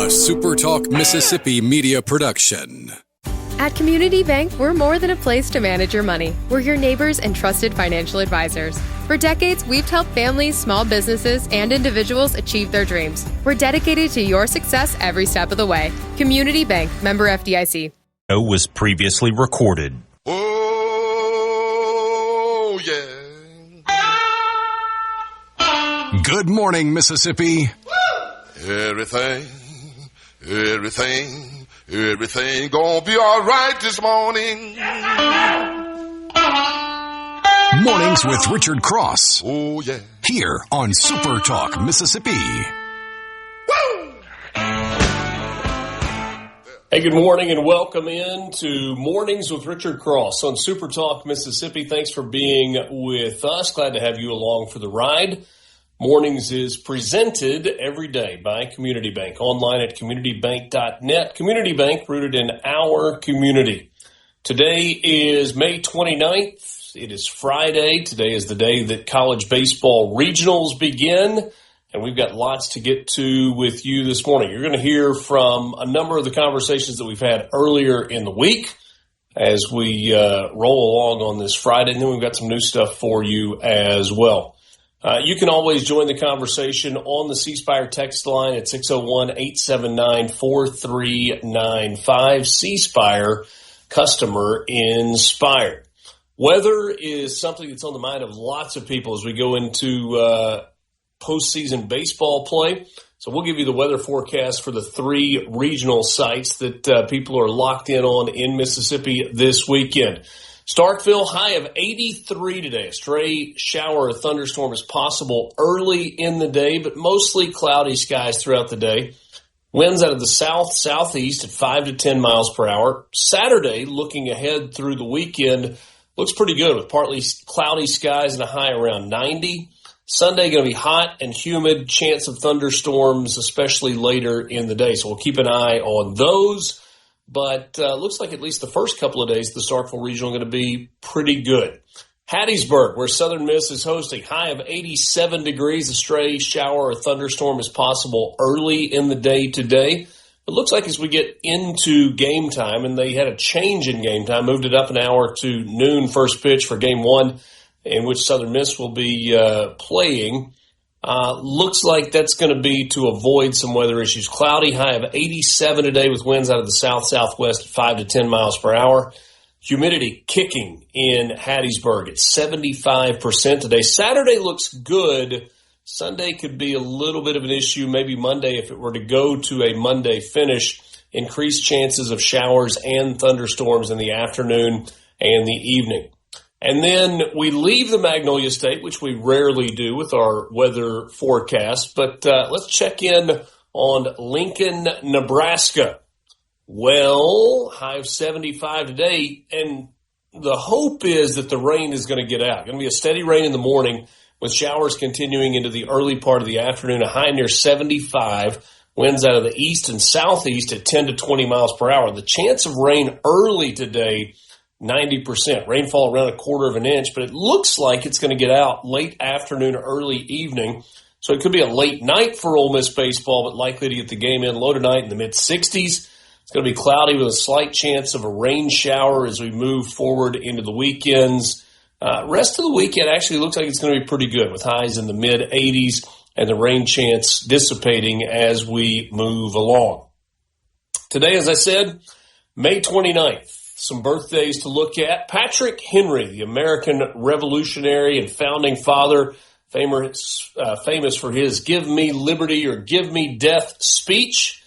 SuperTalk Mississippi Media production. At Community Bank, we're more than a place to manage your money. We're your neighbors and trusted financial advisors. For decades, we've helped families, small businesses, and individuals achieve their dreams. We're dedicated to your success every step of the way. Community Bank, member FDIC. Was previously recorded. Oh, yeah. Good morning, Mississippi. Everything gonna be all right this morning. Mornings with Richard Cross. Oh, yeah. Here on SuperTalk Mississippi. Hey, good morning and welcome in to Mornings with Richard Cross on SuperTalk Mississippi. Thanks for being with us. Glad to have you along for the ride. Mornings is presented every day by Community Bank, online at communitybank.net. Community Bank, rooted in our community. Today is May 29th. It is Friday. Today is the day that college baseball regionals begin, and we've got lots to get to with you this morning. You're going to hear from a number of the conversations that we've had earlier in the week as we roll along on this Friday, and then we've got some new stuff for you as well. You can always join the conversation on the C Spire text line at 601-879-4395. C Spire, customer inspired. Weather is something that's on the mind of lots of people as we go into postseason baseball play. So we'll give you the weather forecast for the three regional sites that people are locked in on in Mississippi this weekend. Starkville, high of 83 today. A stray shower or thunderstorm is possible early in the day, but mostly cloudy skies throughout the day. Winds out of the south-southeast at 5 to 10 miles per hour. Saturday, looking ahead through the weekend, looks pretty good with partly cloudy skies and a high around 90. Sunday going to be hot and humid, chance of thunderstorms, especially later in the day. So we'll keep an eye on those. But looks like at least the first couple of days, the Starkville Regional going to be pretty good. Hattiesburg, where Southern Miss is hosting, high of 87 degrees. A stray shower or thunderstorm is possible early in the day today. It looks like as we get into game time, and they had a change in game time, moved it up an hour to noon first pitch for game one, in which Southern Miss will be playing. Looks like that's going to be to avoid some weather issues. Cloudy, high of 87 today with winds out of the south-southwest at 5 to 10 miles per hour. Humidity kicking in Hattiesburg at 75% today. Saturday looks good. Sunday could be a little bit of an issue. Maybe Monday, if it were to go to a Monday finish, increased chances of showers and thunderstorms in the afternoon and the evening. And then we leave the Magnolia State, which we rarely do with our weather forecast, but let's check in on Lincoln, Nebraska. Well, high of 75 today, and the hope is that the rain is going to get out. Going to be a steady rain in the morning with showers continuing into the early part of the afternoon, a high near 75, winds out of the east and southeast at 10 to 20 miles per hour. The chance of rain early today, 90%. Rainfall around a quarter of an inch, but it looks like it's going to get out late afternoon or early evening. So it could be a late night for Ole Miss baseball, but likely to get the game in low tonight in the mid-60s. It's going to be cloudy with a slight chance of a rain shower as we move forward into the weekends. Rest of the weekend actually looks like it's going to be pretty good with highs in the mid-80s and the rain chance dissipating as we move along. Today, as I said, May 29th. Some birthdays to look at. Patrick Henry, the American revolutionary and founding father, famous for his Give Me Liberty or Give Me Death speech.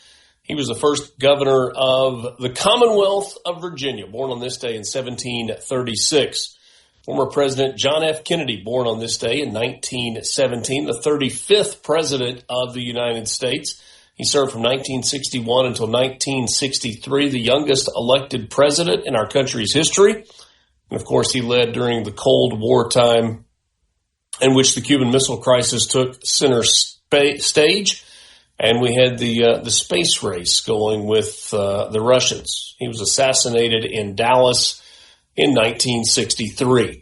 He was the first governor of the Commonwealth of Virginia, born on this day in 1736. Former President John F. Kennedy, born on this day in 1917, the 35th president of the United States. He served from 1961 until 1963, the youngest elected president in our country's history. And, of course, he led during the Cold War time in which the Cuban Missile Crisis took center stage. And we had the space race going with the Russians. He was assassinated in Dallas in 1963.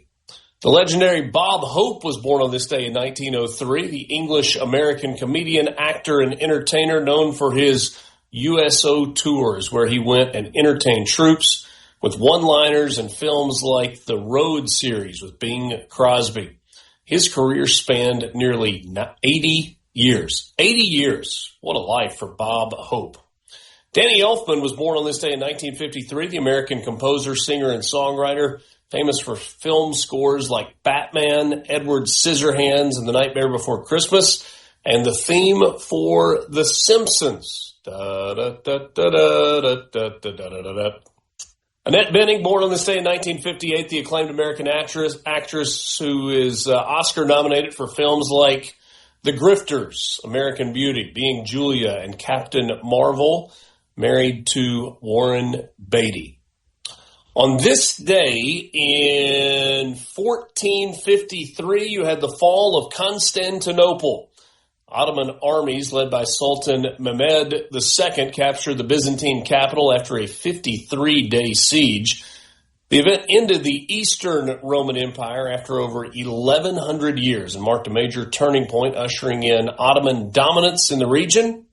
The legendary Bob Hope was born on this day in 1903, the English-American comedian, actor, and entertainer known for his USO tours where he went and entertained troops with one-liners and films like the Road series with Bing Crosby. His career spanned nearly 80 years. 80 years. What a life for Bob Hope. Danny Elfman was born on this day in 1953, the American composer, singer, and songwriter, famous for film scores like Batman, Edward Scissorhands, and The Nightmare Before Christmas, and the theme for The Simpsons. Annette Bening, born on this day in 1958, the acclaimed American actress who is Oscar nominated for films like The Grifters, American Beauty, Being Julia, and Captain Marvel, married to Warren Beatty. On this day in 1453, you had the fall of Constantinople. Ottoman armies led by Sultan Mehmed II captured the Byzantine capital after a 53-day siege. The event ended the Eastern Roman Empire after over 1,100 years and marked a major turning point, ushering in Ottoman dominance in the region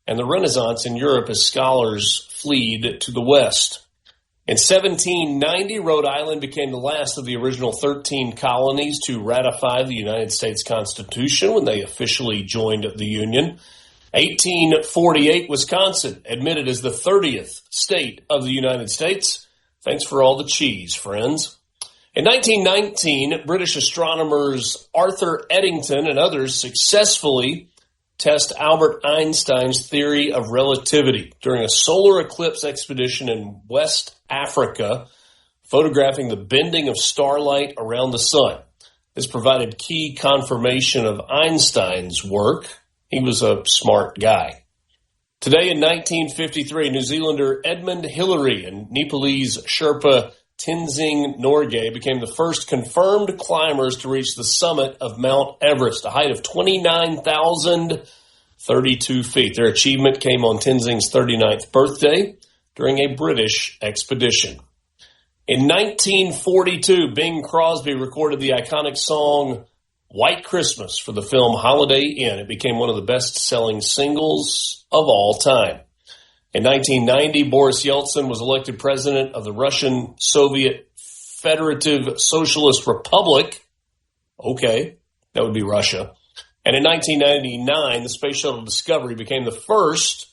and the Renaissance in Europe as scholars fled to the West. In 1790, Rhode Island became the last of the original 13 colonies to ratify the United States Constitution when they officially joined the Union. 1848, Wisconsin admitted as the 30th state of the United States. Thanks for all the cheese, friends. In 1919, British astronomers Arthur Eddington and others successfully test Albert Einstein's theory of relativity during a solar eclipse expedition in West Africa, photographing the bending of starlight around the sun. This provided key confirmation of Einstein's work. He was a smart guy. Today in 1953, New Zealander Edmund Hillary and Nepalese Sherpa Tenzing Norgay became the first confirmed climbers to reach the summit of Mount Everest, a height of 29,032 feet. Their achievement came on Tenzing's 39th birthday during a British expedition. In 1942, Bing Crosby recorded the iconic song White Christmas for the film Holiday Inn. It became one of the best-selling singles of all time. In 1990, Boris Yeltsin was elected president of the Russian Soviet Federative Socialist Republic. Okay, that would be Russia. And in 1999, the Space Shuttle Discovery became the first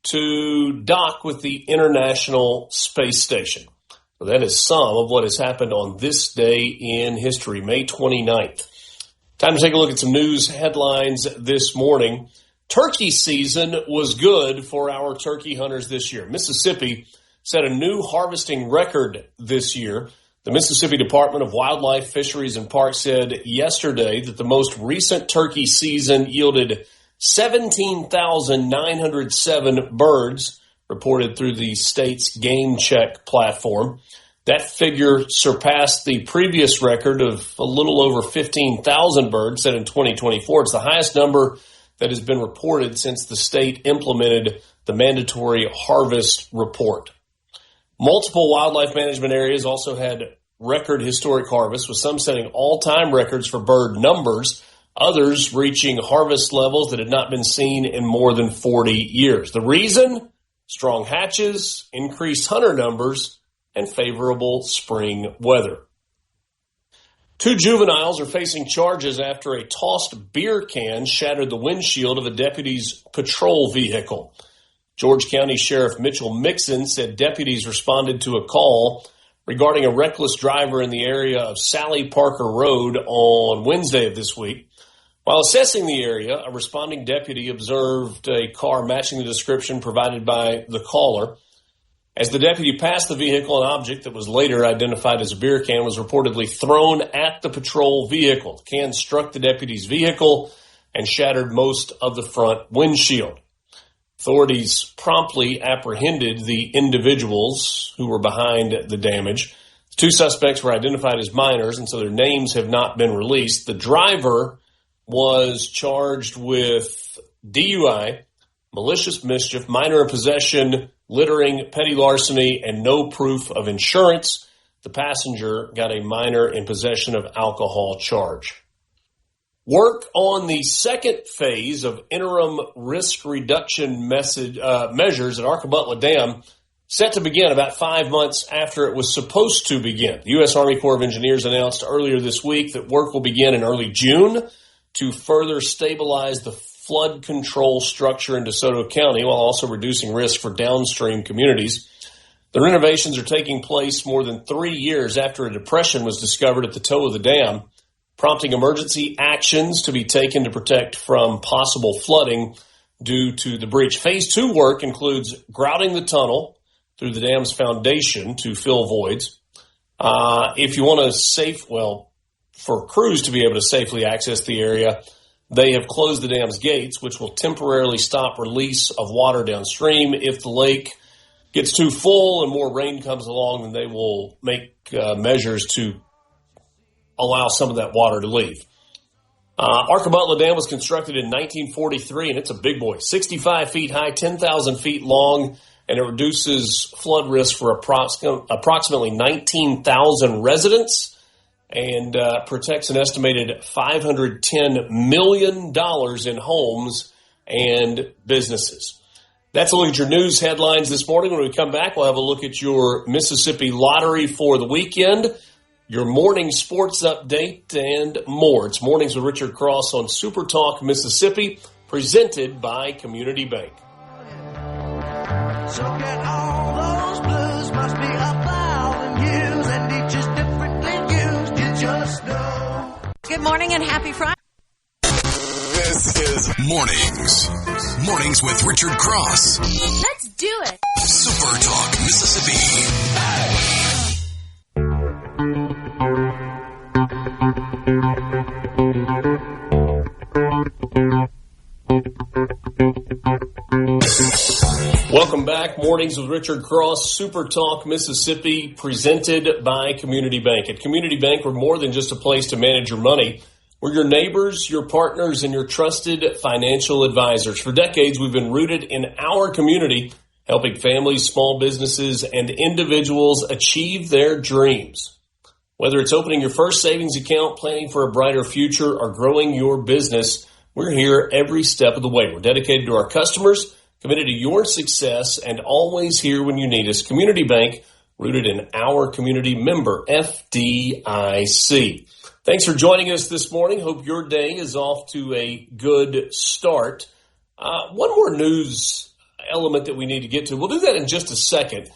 to dock with the International Space Station. So that is some of what has happened on this day in history, May 29th. Time to take a look at some news headlines this morning. Turkey season was good for our turkey hunters this year. Mississippi set a new harvesting record this year. The Mississippi Department of Wildlife, Fisheries, and Parks said yesterday that the most recent turkey season yielded 17,907 birds, reported through the state's Game Check platform. That figure surpassed the previous record of a little over 15,000 birds set in 2024. It's the highest number that has been reported since the state implemented the mandatory harvest report. Multiple wildlife management areas also had record historic harvests, with some setting all-time records for bird numbers, others reaching harvest levels that had not been seen in more than 40 years. The reason? Strong hatches, increased hunter numbers, and favorable spring weather. 2 juveniles are facing charges after a tossed beer can shattered the windshield of a deputy's patrol vehicle. George County Sheriff Mitchell Mixon said deputies responded to a call regarding a reckless driver in the area of Sally Parker Road on Wednesday of this week. While assessing the area, a responding deputy observed a car matching the description provided by the caller. As the deputy passed the vehicle, an object that was later identified as a beer can was reportedly thrown at the patrol vehicle. The can struck the deputy's vehicle and shattered most of the front windshield. Authorities promptly apprehended the individuals who were behind the damage. The 2 suspects were identified as minors, and so their names have not been released. The driver was charged with DUI, malicious mischief, minor in possession, littering, petty larceny, and no proof of insurance. The passenger got a minor in possession of alcohol charge. Work on the second phase of interim risk reduction measures at Arkabutla Dam set to begin about 5 months after it was supposed to begin. The U.S. Army Corps of Engineers announced earlier this week that work will begin in early June to further stabilize the flood control structure in DeSoto County while also reducing risk for downstream communities. The renovations are taking place more than 3 years after a depression was discovered at the toe of the dam, prompting emergency actions to be taken to protect from possible flooding due to the breach. Phase 2 work includes grouting the tunnel through the dam's foundation to fill voids. If you want for crews to be able to safely access the area, they have closed the dam's gates, which will temporarily stop release of water downstream. If the lake gets too full and more rain comes along, then they will make measures to allow some of that water to leave. Arkabutla Dam was constructed in 1943, and it's a big boy, 65 feet high, 10,000 feet long, and it reduces flood risk for approximately 19,000 residents and protects an estimated $510 million in homes and businesses. That's a look at your news headlines this morning. When we come back, we'll have a look at your Mississippi Lottery for the weekend, your morning sports update, and more. It's Mornings with Richard Cross on SuperTalk Mississippi, presented by Community Bank. So get all those blues, must be up loud and used, and each is differently used, you just know. Good morning and happy Friday. This is Mornings with Richard Cross. Let's do it. Super Talk Mississippi. Welcome back. Mornings with Richard Cross, Super Talk Mississippi, presented by Community Bank. At Community Bank, we're more than just a place to manage your money. We're your neighbors, your partners, and your trusted financial advisors. For decades, we've been rooted in our community, helping families, small businesses, and individuals achieve their dreams. Whether it's opening your first savings account, planning for a brighter future, or growing your business, we're here every step of the way. We're dedicated to our customers, committed to your success, and always here when you need us. Community Bank, rooted in our community, member FDIC. Thanks for joining us this morning. Hope your day is off to a good start. One more news element that we need to get to. We'll do that in just a second.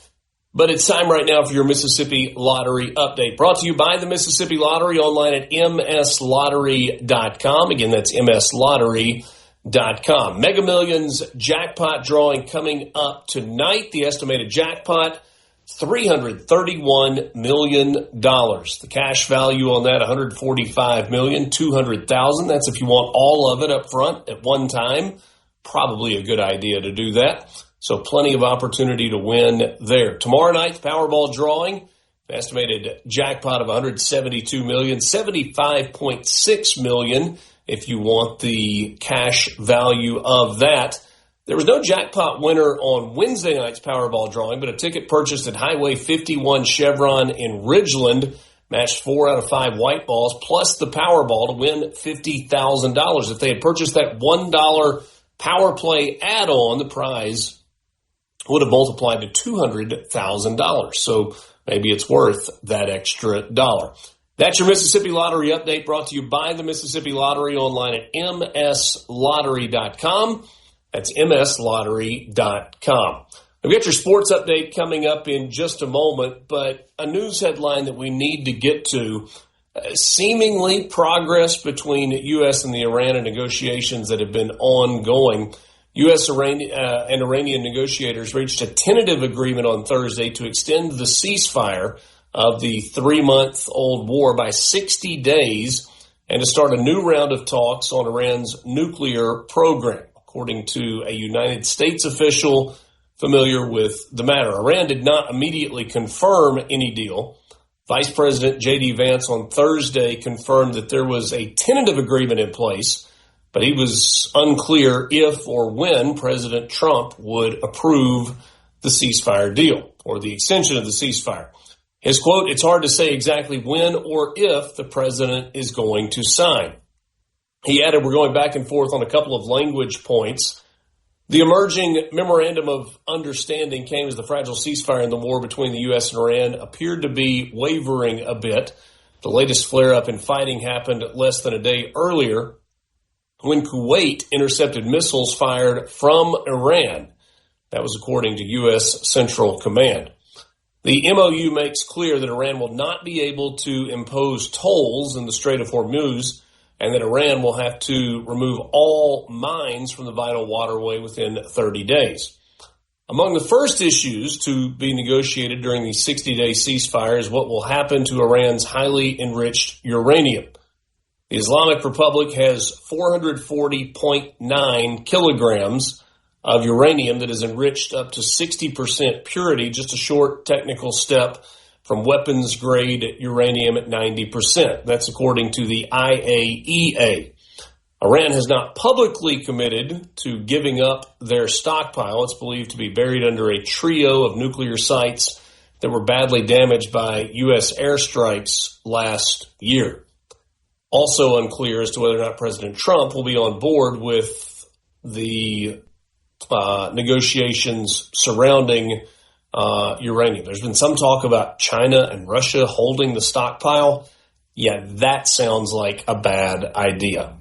But it's time right now for your Mississippi Lottery update. Brought to you by the Mississippi Lottery, online at mslottery.com. Again, that's mslottery.com. Mega Millions jackpot drawing coming up tonight. The estimated jackpot, $331 million. The cash value on that, $145,200,000. That's if you want all of it up front at one time. Probably a good idea to do that. So plenty of opportunity to win there. Tomorrow night, the Powerball drawing, an estimated jackpot of $172 million, $75.6 million if you want the cash value of that. There was no jackpot winner on Wednesday night's Powerball drawing, but a ticket purchased at Highway 51 Chevron in Ridgeland matched 4 out of 5 white balls plus the Powerball to win $50,000. If they had purchased that $1 Power Play add-on, the prize would have multiplied to $200,000. So maybe it's worth that extra dollar. That's your Mississippi Lottery update, brought to you by the Mississippi Lottery, online at mslottery.com. That's mslottery.com. We've got your sports update coming up in just a moment, but a news headline that we need to get to, seemingly progress between U.S. and the Iran negotiations that have been ongoing. U.S. and Iranian negotiators reached a tentative agreement on Thursday to extend the ceasefire of the 3-month-old war by 60 days and to start a new round of talks on Iran's nuclear program, according to a United States official familiar with the matter. Iran did not immediately confirm any deal. Vice President J.D. Vance on Thursday confirmed that there was a tentative agreement in place, but he was unclear if or when President Trump would approve the ceasefire deal or the extension of the ceasefire. His quote, "It's hard to say exactly when or if the president is going to sign." He added, we're going back and forth on a couple of language points. The emerging memorandum of understanding came as the fragile ceasefire in the war between the U.S. and Iran appeared to be wavering a bit. The latest flare-up in fighting happened less than a day earlier when Kuwait intercepted missiles fired from Iran. That was according to U.S. Central Command. The MOU makes clear that Iran will not be able to impose tolls in the Strait of Hormuz, and that Iran will have to remove all mines from the vital waterway within 30 days. Among the first issues to be negotiated during the 60-day ceasefire is what will happen to Iran's highly enriched uranium. The Islamic Republic has 440.9 kilograms of uranium that is enriched up to 60% purity, just a short technical step from weapons-grade uranium at 90%. That's according to the IAEA. Iran has not publicly committed to giving up their stockpile. It's believed to be buried under a trio of nuclear sites that were badly damaged by U.S. airstrikes last year. Also unclear as to whether or not President Trump will be on board with the negotiations surrounding uranium. There's been some talk about China and Russia holding the stockpile. Yeah, that sounds like a bad idea.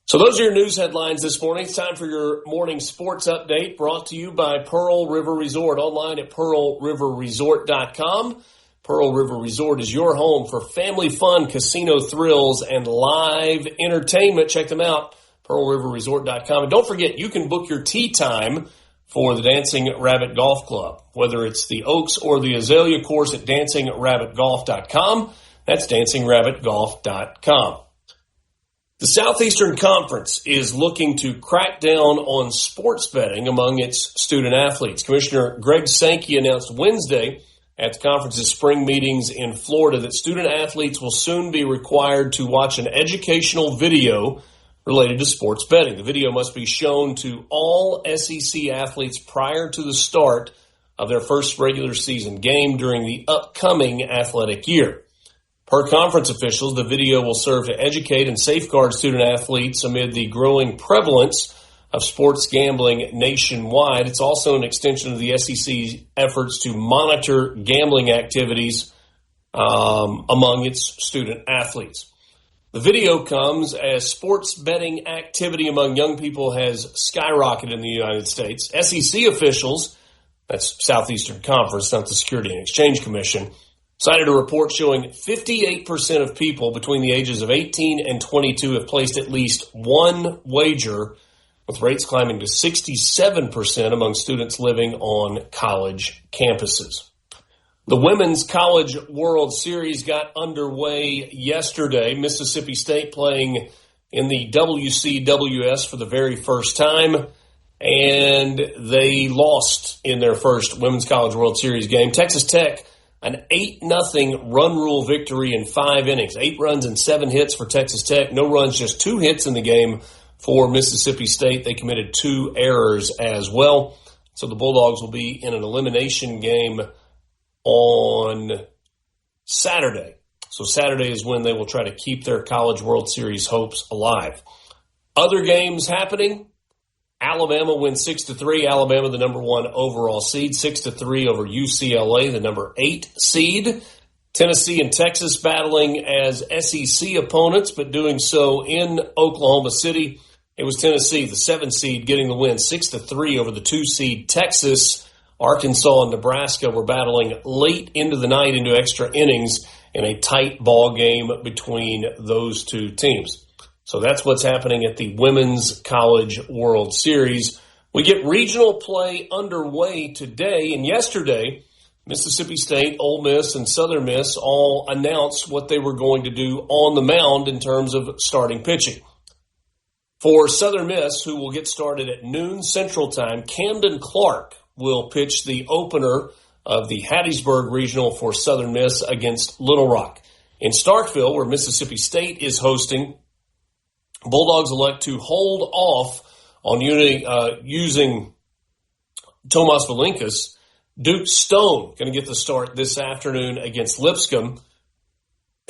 So those are your news headlines this morning. It's time for your morning sports update brought to you by Pearl River Resort, online at pearlriverresort.com. Pearl River Resort is your home for family fun, casino thrills, and live entertainment. Check them out, pearlriverresort.com. And don't forget, you can book your tee time for the Dancing Rabbit Golf Club, whether it's the Oaks or the Azalea course at dancingrabbitgolf.com. That's dancingrabbitgolf.com. The Southeastern Conference is looking to crack down on sports betting among its student athletes. Commissioner Greg Sankey announced Wednesday at the conference's spring meetings in Florida that student athletes will soon be required to watch an educational video related to sports betting. The video must be shown to all SEC athletes prior to the start of their first regular season game during the upcoming athletic year. Per conference officials, the video will serve to educate and safeguard student athletes amid the growing prevalence of sports gambling nationwide. It's also an extension of the SEC's efforts to monitor gambling activities among its student athletes. The video comes as sports betting activity among young people has skyrocketed in the United States. SEC officials, that's Southeastern Conference, not the Security and Exchange Commission, cited a report showing 58% of people between the ages of 18 and 22 have placed at least one wager, with rates climbing to 67% among students living on college campuses. The Women's College World Series got underway yesterday. Mississippi State playing in the WCWS for the very first time, and they lost in their first Women's College World Series game. Texas Tech, an 8-0 run rule victory in 5 innings. 8 runs and 7 hits for Texas Tech. No runs, just 2 hits in the game for Mississippi State. They committed 2 errors as well. So the Bulldogs will be in an elimination game on Saturday. So Saturday is when they will try to keep their College World Series hopes alive. Other games happening. Alabama wins 6-3. Alabama, the number 1 overall seed, 6-3 over UCLA, the number 8 seed. Tennessee and Texas battling as SEC opponents, but doing so in Oklahoma City. It was Tennessee, the 7 seed, getting the win, 6-3 over the 2 seed Texas. Arkansas and Nebraska were battling late into the night into extra innings in a tight ball game between those 2 teams. So that's what's happening at the Women's College World Series. We get regional play underway today, and yesterday, Mississippi State, Ole Miss, and Southern Miss all announced what they were going to do on the mound in terms of starting pitching. For Southern Miss, who will get started at noon Central Time, Camden Clark will pitch the opener of the Hattiesburg Regional for Southern Miss against Little Rock. In Starkville, where Mississippi State is hosting, Bulldogs elect to hold off on using Tomas Valinkas. Duke Stone going to get the start this afternoon against Lipscomb.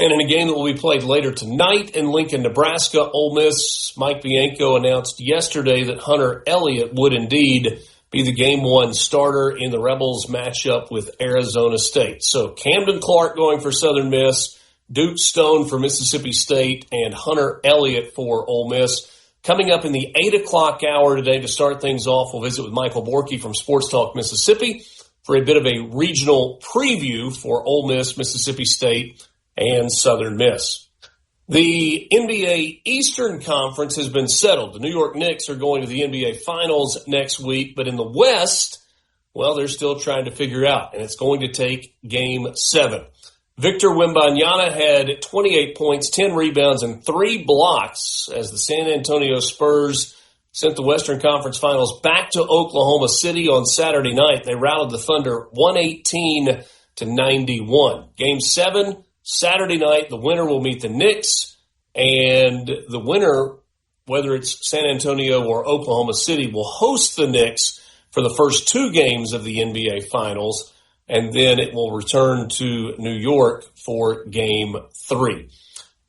And in a game that will be played later tonight in Lincoln, Nebraska, Ole Miss, Mike Bianco announced yesterday that Hunter Elliott would indeed be the Game 1 starter in the Rebels matchup with Arizona State. So Camden Clark going for Southern Miss, Duke Stone for Mississippi State, and Hunter Elliott for Ole Miss. Coming up in the 8 o'clock hour today to start things off, we'll visit with Michael Borky from Sports Talk Mississippi for a bit of a regional preview for Ole Miss, Mississippi State, and Southern Miss. The NBA Eastern Conference has been settled. The New York Knicks are going to the NBA Finals next week, but in the West, well, they're still trying to figure out, and it's going to take Game 7. Victor Wembanyama had 28 points, 10 rebounds, and 3 blocks as the San Antonio Spurs sent the Western Conference Finals back to Oklahoma City on Saturday night. They routed the Thunder 118-91. Game 7, Saturday night, the winner will meet the Knicks, and the winner, whether it's San Antonio or Oklahoma City, will host the Knicks for the first 2 games of the NBA Finals, and then it will return to New York for Game 3.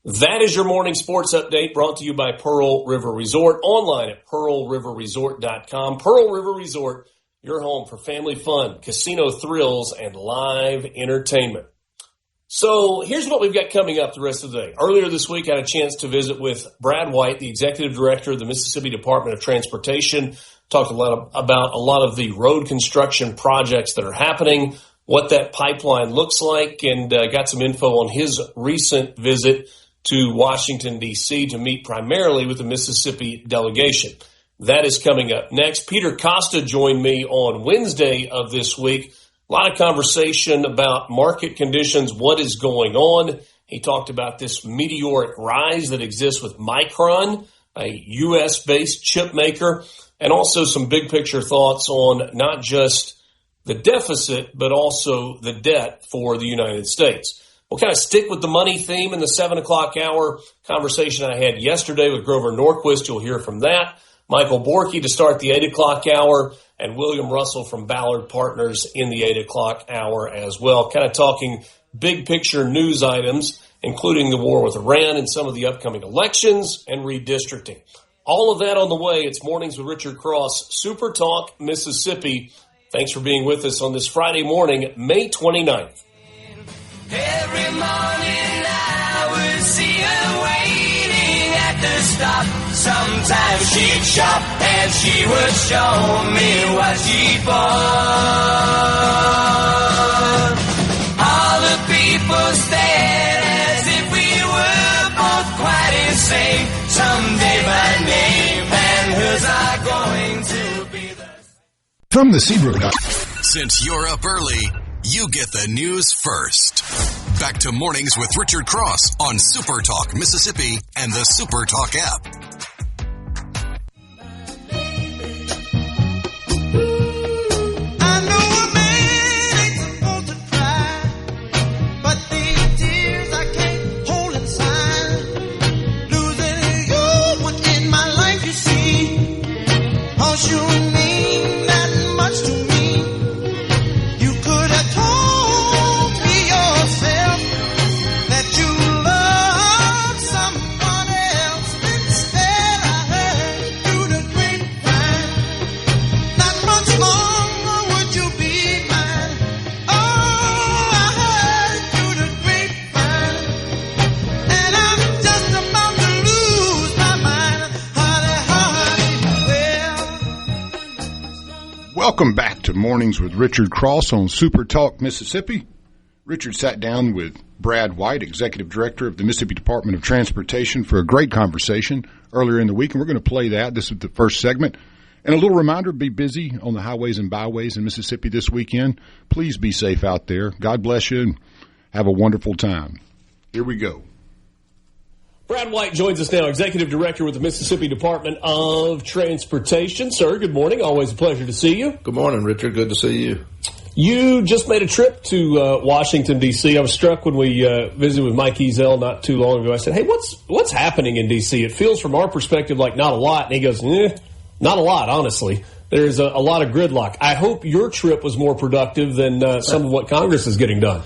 That is your morning sports update brought to you by Pearl River Resort, online at pearlriverresort.com. Pearl River Resort, your home for family fun, casino thrills, and live entertainment. So here's what we've got coming up the rest of the day. Earlier this week, I had a chance to visit with Brad White, the executive director of the Mississippi Department of Transportation. Talked about a lot of the road construction projects that are happening, what that pipeline looks like, and got some info on his recent visit to Washington, D.C. to meet primarily with the Mississippi delegation. That is coming up next. Peter Costa joined me on Wednesday of this week. A lot of conversation about market conditions, what is going on. He talked about this meteoric rise that exists with Micron, a U.S.-based chip maker, and also some big picture thoughts on not just the deficit, but also the debt for the United States. We'll kind of stick with the money theme in the 7 o'clock hour conversation I had yesterday with Grover Norquist. You'll hear from that. Michael Borky to start the 8 o'clock hour, and William Russell from Ballard Partners in the 8 o'clock hour as well. Kind of talking big picture news items, including the war with Iran and some of the upcoming elections and redistricting. All of that on the way. It's Mornings with Richard Cross, Super Talk Mississippi. Thanks for being with us on this Friday morning, May 29th. Every morning I would see her waiting at the stop. Sometimes she'd shop and she would show me what she bought. All the people stared as if we were both quite insane. Someday my name and hers are going to be the... From the Seabrook. Since you're up early, you get the news first. Back to Mornings with Richard Cross on SuperTalk Mississippi and the SuperTalk app. Welcome back to Mornings with Richard Cross on Super Talk Mississippi. Richard sat down with Brad White, Executive Director of the Mississippi Department of Transportation, for a great conversation earlier in the week, and we're going to play that. This is the first segment. And a little reminder, be busy on the highways and byways in Mississippi this weekend. Please be safe out there. God bless you and have a wonderful time. Here we go. Brad White joins us now, Executive Director with the Mississippi Department of Transportation. Sir, good morning. Always a pleasure to see you. Good morning, Richard. Good to see you. You just made a trip to Washington, D.C. I was struck when we visited with Mike Ezel not too long ago. I said, hey, what's happening in D.C.? It feels from our perspective like not a lot. And he goes, not a lot, honestly. There's a lot of gridlock. I hope your trip was more productive than some of what Congress is getting done.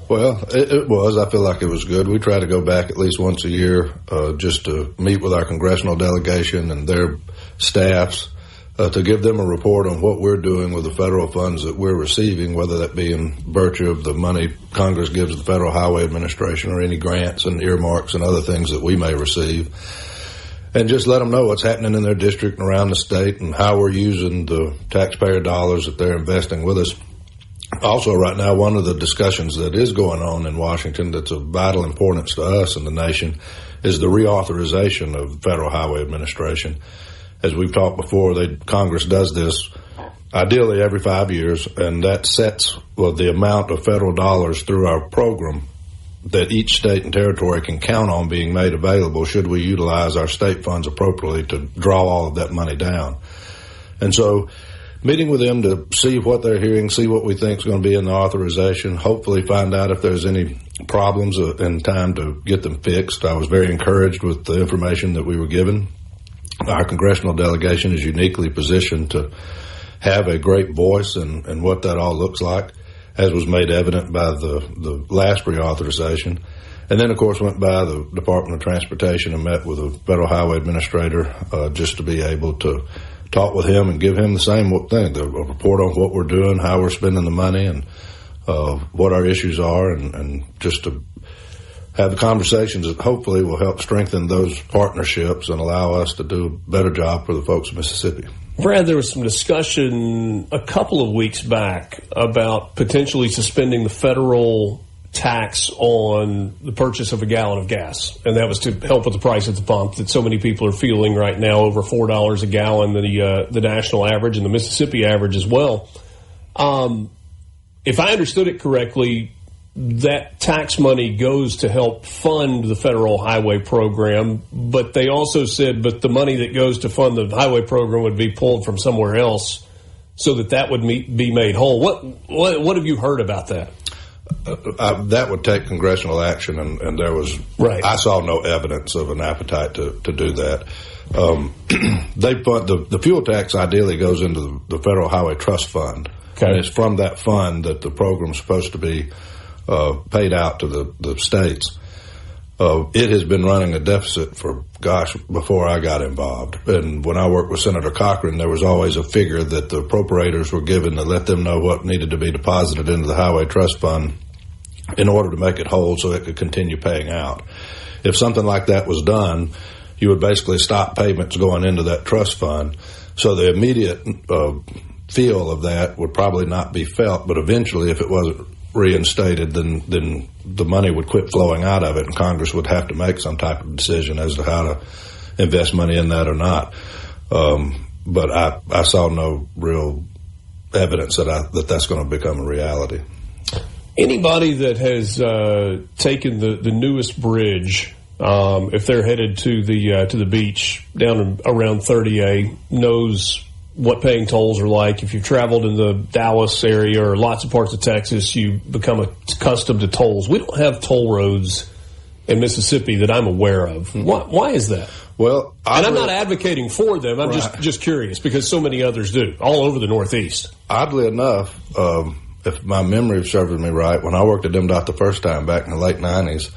Well, it was. I feel like it was good. We try to go back at least once a year just to meet with our congressional delegation and their staffs to give them a report on what we're doing with the federal funds that we're receiving, whether that be in virtue of the money Congress gives the Federal Highway Administration or any grants and earmarks and other things that we may receive. And just let them know what's happening in their district and around the state and how we're using the taxpayer dollars that they're investing with us. Also, right now, one of the discussions that is going on in Washington that's of vital importance to us and the nation is the reauthorization of the Federal Highway Administration. As we've talked before, Congress does this ideally every 5 years, and that sets the amount of federal dollars through our program that each state and territory can count on being made available should we utilize our state funds appropriately to draw all of that money down. And so meeting with them to see what they're hearing, see what we think is going to be in the authorization, hopefully find out if there's any problems in time to get them fixed. I was very encouraged with the information that we were given. Our congressional delegation is uniquely positioned to have a great voice in what that all looks like, as was made evident by the last reauthorization. And then, of course, went by the Department of Transportation and met with the Federal Highway Administrator just to be able to talk with him and give him the same thing, a report on what we're doing, how we're spending the money, and what our issues are, and just to have the conversations that hopefully will help strengthen those partnerships and allow us to do a better job for the folks of Mississippi. Brad, there was some discussion a couple of weeks back about potentially suspending the federal tax on the purchase of a gallon of gas, and that was to help with the price at the pump that so many people are feeling right now, over $4 a gallon, the national average and the Mississippi average as well. If I understood it correctly, that tax money goes to help fund the federal highway program, but they also said, but the money that goes to fund the highway program would be pulled from somewhere else so that would be made whole. What have you heard about that? That would take congressional action, and there was, right. I saw no evidence of an appetite to do that. They fund the fuel tax ideally goes into the Federal Highway Trust Fund, okay. And it's from that fund that the program's supposed to be paid out to the states. It has been running a deficit for, before I got involved. And when I worked with Senator Cochran, there was always a figure that the appropriators were given to let them know what needed to be deposited into the Highway Trust Fund in order to make it whole so it could continue paying out. If something like that was done, you would basically stop payments going into that trust fund. So the immediate feel of that would probably not be felt, but eventually if it wasn't reinstated, then the money would quit flowing out of it, and Congress would have to make some type of decision as to how to invest money in that or not. But I saw no real evidence that that's going to become a reality. Anybody that has taken the newest bridge, if they're headed to the beach down around 30A, knows what paying tolls are like. If you've traveled in the Dallas area or lots of parts of Texas, you become accustomed to tolls. We don't have toll roads in Mississippi that I'm aware of. Why is that? Well, I'm not advocating for them. I'm just curious because so many others do all over the Northeast. Oddly enough, if my memory serves me right, when I worked at MDOT the first time back in the late 90s,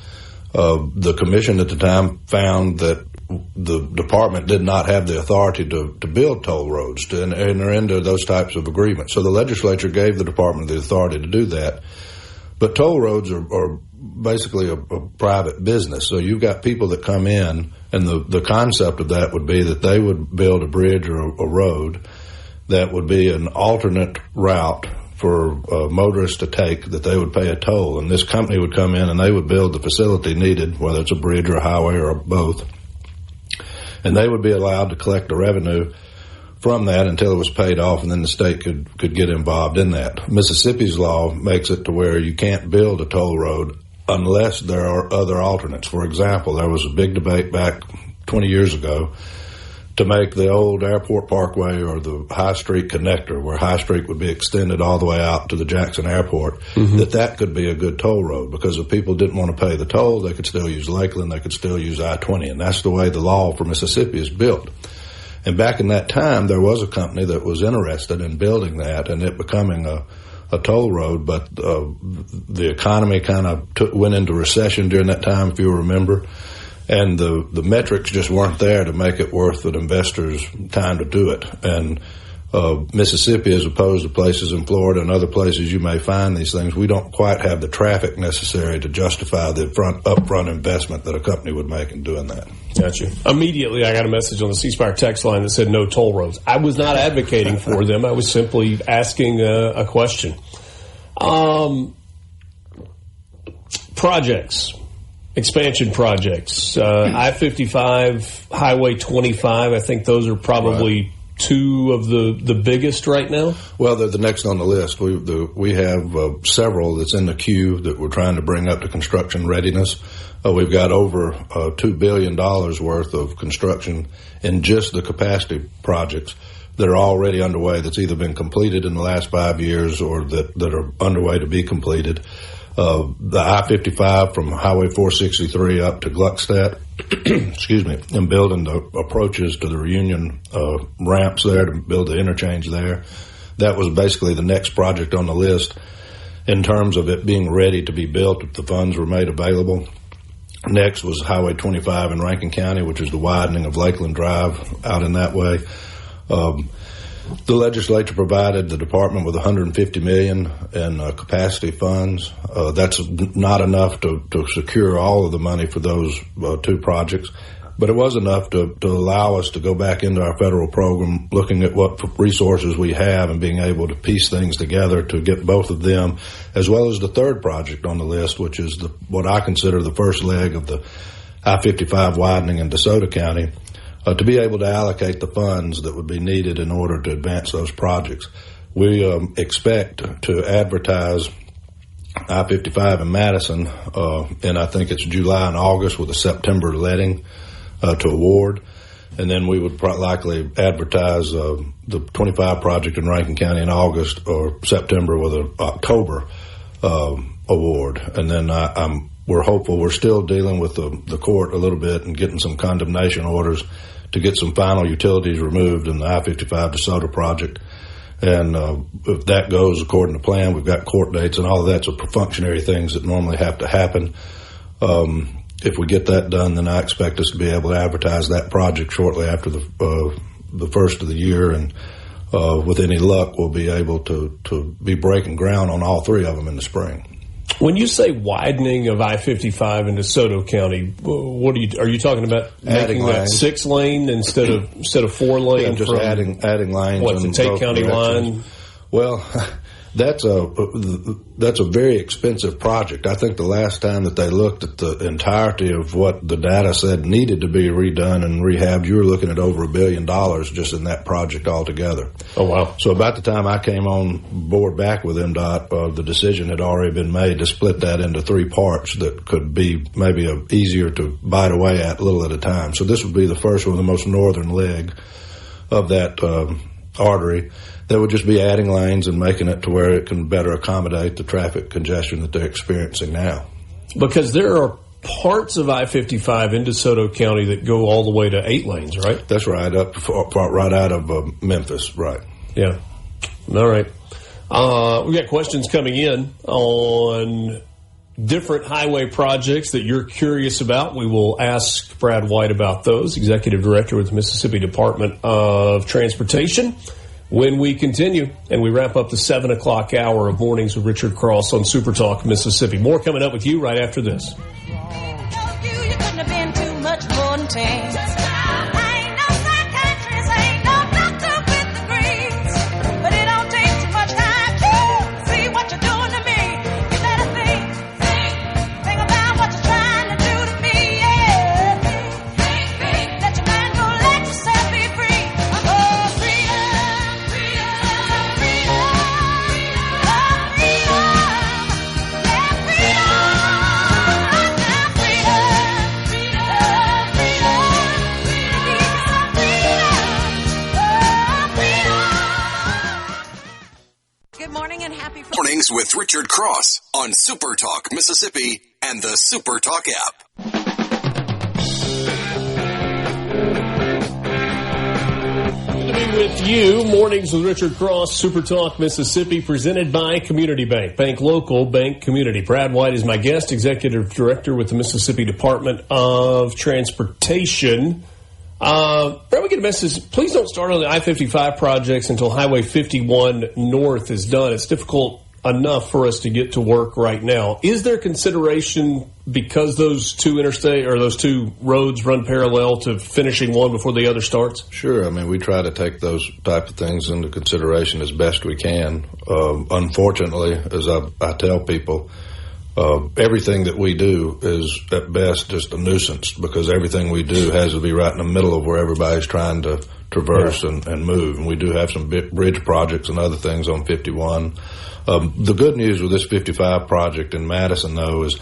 the commission at the time found that the department did not have the authority to build toll roads, to enter into those types of agreements. So the legislature gave the department the authority to do that. But toll roads are basically a private business. So you've got people that come in, and the concept of that would be that they would build a bridge or a road that would be an alternate route for motorists to take, that they would pay a toll. And this company would come in and they would build the facility needed, whether it's a bridge or a highway or both. And they would be allowed to collect the revenue from that until it was paid off, and then the state could get involved in that. Mississippi's law makes it to where you can't build a toll road unless there are other alternates. For example, there was a big debate back 20 years ago to make the old Airport Parkway or the High Street connector, where High Street would be extended all the way out to the Jackson Airport, that could be a good toll road, because if people didn't want to pay the toll, they could still use Lakeland, they could still use I-20, and that's the way the law for Mississippi is built. And back in that time, there was a company that was interested in building that and it becoming a toll road, but the economy kind of went into recession during that time, if you remember, and the metrics just weren't there to make it worth an investor's time to do it. And Mississippi, as opposed to places in Florida and other places you may find these things, we don't quite have the traffic necessary to justify the upfront investment that a company would make in doing that. Gotcha. Immediately, I got a message on the C Spire text line that said no toll roads. I was not advocating for them. I was simply asking a question. Projects, expansion projects, I-55, Highway 25. I think those are probably two of the biggest right now? Well, they're the next on the list. We have several that's in the queue that we're trying to bring up to construction readiness. We've got over $2 billion worth of construction in just the capacity projects that are already underway, that's either been completed in the last 5 years or that are underway to be completed. The I-55 from Highway 463 up to Gluckstadt, excuse me, and building the approaches to the Reunion ramps there to build the interchange there. That was basically the next project on the list in terms of it being ready to be built if the funds were made available. Next was Highway 25 in Rankin County, which is the widening of Lakeland Drive out in that way. The legislature provided the department with $150 million in capacity funds. That's not enough to secure all of the money for those two projects, but it was enough to allow us to go back into our federal program, looking at what resources we have and being able to piece things together to get both of them, as well as the third project on the list, which is what I consider the first leg of the I-55 widening in DeSoto County. To be able to allocate the funds that would be needed in order to advance those projects. We expect to advertise I-55 in Madison, and I think it's July and August with a September letting to award. And then we would likely advertise the 25 project in Rankin County in August or September with an October award. And then we're hopeful. We're still dealing with the court a little bit and getting some condemnation orders to get some final utilities removed in the I-55 DeSoto project. And if that goes according to plan, we've got court dates and all of that's perfunctory things that normally have to happen. If we get that done, then I expect us to be able to advertise that project shortly after the first of the year. And with any luck, we'll be able to be breaking ground on all three of them in the spring. When you say widening of I-55 in DeSoto County, what are you talking about? Adding making that 6-lane instead of 4-lane? Yeah, just adding lanes. What, the Tate County line? Well, that's a very expensive project. I think the last time that they looked at the entirety of what the data said needed to be redone and rehabbed, you were looking at over $1 billion just in that project altogether. Oh, wow. So about the time I came on board back with MDOT, the decision had already been made to split that into three parts that could be maybe easier to bite away at a little at a time. So this would be the first one, the most northern leg of that artery. That would just be adding lanes and making it to where it can better accommodate the traffic congestion that they're experiencing now. Because there are parts of I-55 in DeSoto County that go all the way to 8 lanes, right? That's right, right out of Memphis, right. Yeah. All right. We've got questions coming in on different highway projects that you're curious about. We will ask Brad White about those, Executive Director with the Mississippi Department of Transportation, when we continue and we wrap up the 7 o'clock hour of Mornings with Richard Cross on SuperTalk Mississippi. More coming up with you right after this. You couldn't have been too much more intense. I ain't no psychiatrist, I ain't no doctor with degrees, but it don't take too much time to see what you're doing to me. You better think about what you're trying to do to me, yeah. Let your mind go, let yourself be free. Oh, freedom. Good morning and happy Friday. Mornings with Richard Cross on SuperTalk Mississippi and the SuperTalk app. With with you. Mornings with Richard Cross, SuperTalk Mississippi, presented by Community Bank. Bank local, bank community. Brad White is my guest, Executive Director with the Mississippi Department of Transportation. Brad, we get a message. Please don't start on the I-55 projects until Highway 51 North is done. It's difficult enough for us to get to work right now. Is there consideration because those two interstate or those two roads run parallel to finishing one before the other starts? Sure. I mean, we try to take those type of things into consideration as best we can. Unfortunately, as I tell people, everything that we do is at best just a nuisance because everything we do has to be right in the middle of where everybody's trying to traverse and move. And we do have some bridge projects and other things on 51. The good news with this 55 project in Madison, though, is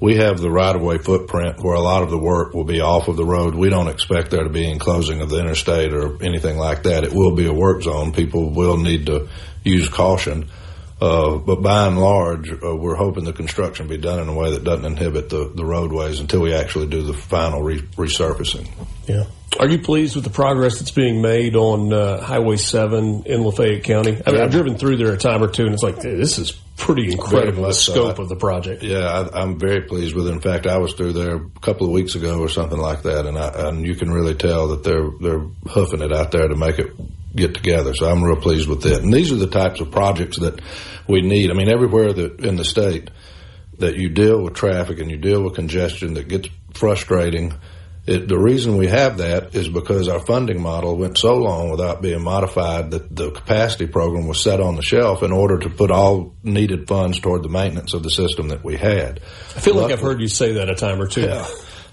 we have the right-of-way footprint where a lot of the work will be off of the road. We don't expect there to be enclosing of the interstate or anything like that. It will be a work zone. People will need to use caution. But by and large, we're hoping the construction be done in a way that doesn't inhibit the roadways until we actually do the final resurfacing. Yeah. Are you pleased with the progress that's being made on Highway 7 in Lafayette County? I mean, I've driven through there a time or two, and it's like, this is pretty incredible, the scope of the project. Yeah, I'm very pleased with it. In fact, I was through there a couple of weeks ago or something like that, and you can really tell that they're hoofing it out there to make it get together. So I'm real pleased with it. And these are the types of projects that we need. I mean, everywhere that in the state that you deal with traffic and you deal with congestion that gets frustrating, the reason we have that is because our funding model went so long without being modified that the capacity program was set on the shelf in order to put all needed funds toward the maintenance of the system that we had. I feel like I've heard you say that a time or two. Yeah.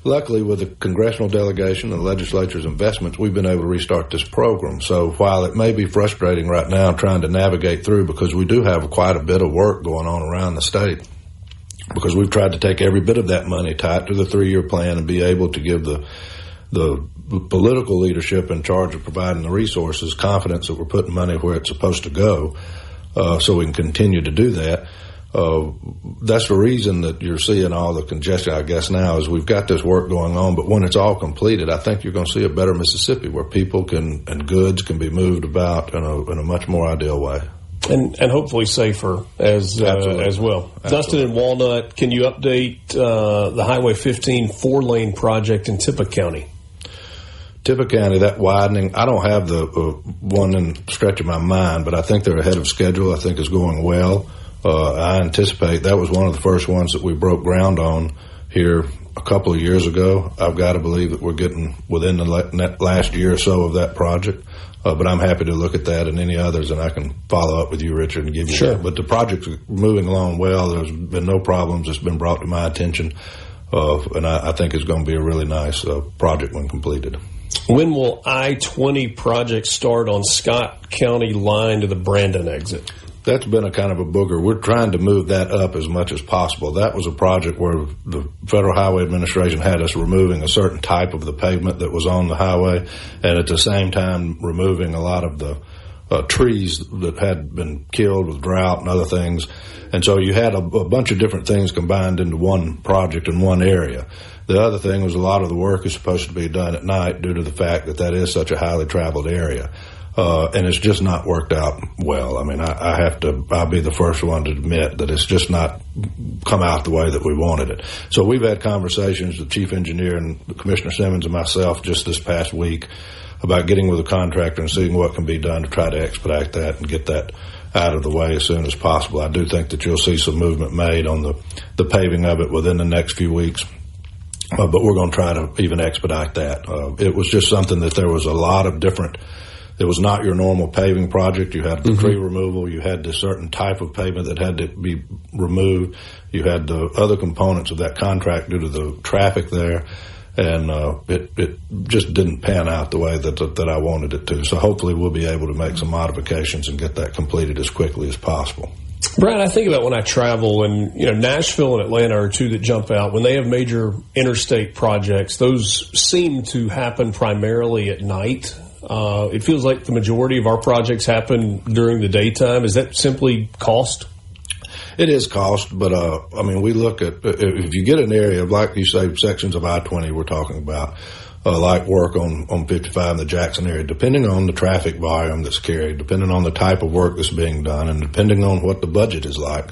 Luckily, with the congressional delegation and the legislature's investments, we've been able to restart this program. So while it may be frustrating right now trying to navigate through, because we do have quite a bit of work going on around the state, because we've tried to take every bit of that money, tie it to the 3-year plan, and be able to give the political leadership in charge of providing the resources confidence that we're putting money where it's supposed to go, so we can continue to do that. That's the reason that you're seeing all the congestion, I guess, now is we've got this work going on, but when it's all completed, I think you're going to see a better Mississippi where people and goods can be moved about in a much more ideal way. And hopefully safer as well. Absolutely. Dustin and Walnut, can you update the Highway 15 4-lane project in Tippah County? Tippah County, that widening, I don't have the one in stretch of my mind, but I think they're ahead of schedule. I think it's going well. I anticipate that was one of the first ones that we broke ground on here a couple of years ago. I've got to believe that we're getting within the last year or so of that project. But I'm happy to look at that and any others, and I can follow up with you, Richard, and give you that. But the project's moving along well. There's been no problems. It's been brought to my attention, and I think it's going to be a really nice project when completed. When will I-20 project start on Scott County line to the Brandon exit? That's been a kind of a booger. We're trying to move that up as much as possible. That was a project where the Federal Highway Administration had us removing a certain type of the pavement that was on the highway, and at the same time removing a lot of the trees that had been killed with drought and other things. And so you had a bunch of different things combined into one project in one area. The other thing was a lot of the work is supposed to be done at night due to the fact that is such a highly traveled area. And it's just not worked out well. I mean, I'll be the first one to admit that it's just not come out the way that we wanted it. So we've had conversations, the chief engineer and Commissioner Simmons and myself just this past week about getting with the contractor and seeing what can be done to try to expedite that and get that out of the way as soon as possible. I do think that you'll see some movement made on the paving of it within the next few weeks. But we're going to try to even expedite that. It was just something that there was a lot of different. It was not your normal paving project. You had the tree removal. You had this certain type of pavement that had to be removed. You had the other components of that contract due to the traffic there. And it just didn't pan out the way that I wanted it to. So hopefully we'll be able to make some modifications and get that completed as quickly as possible. Brad, I think about when I travel, and Nashville and Atlanta are two that jump out. When they have major interstate projects, those seem to happen primarily at night. It feels like the majority of our projects happen during the daytime. Is that simply cost? It is cost, but we look at if you get an area of, like you say, sections of I-20 we're talking about, light work on 55 in the Jackson area, depending on the traffic volume that's carried, depending on the type of work that's being done, and depending on what the budget is like.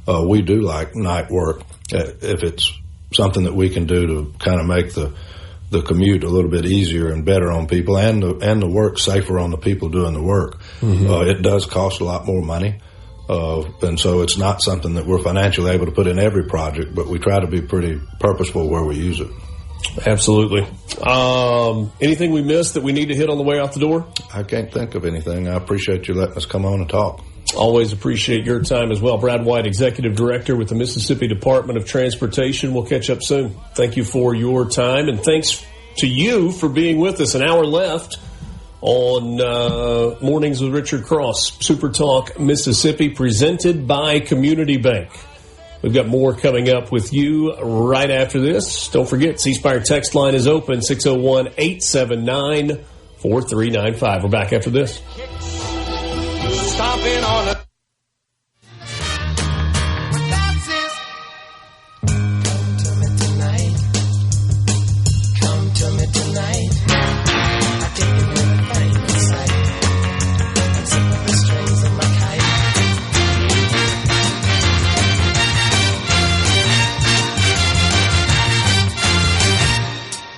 We do like night work if it's something that we can do to kind of make the commute a little bit easier and better on people, and the work safer on the people doing the work. Mm-hmm. It does cost a lot more money, and so it's not something that we're financially able to put in every project, but we try to be pretty purposeful where we use it. Absolutely. Anything we missed that we need to hit on the way out the door? I can't think of anything. I appreciate you letting us come on and talk. Always appreciate your time as well. Brad White, Executive Director with the Mississippi Department of Transportation. We'll catch up soon. Thank you for your time, and thanks to you for being with us. An hour left on Mornings with Richard Cross, Super Talk Mississippi, presented by Community Bank. We've got more coming up with you right after this. Don't forget, C Spire text line is open, 601-879-4395. We're back after this. Stomping on it. Come to me tonight. I take you in a fine sight. And zip up the strings of my kite.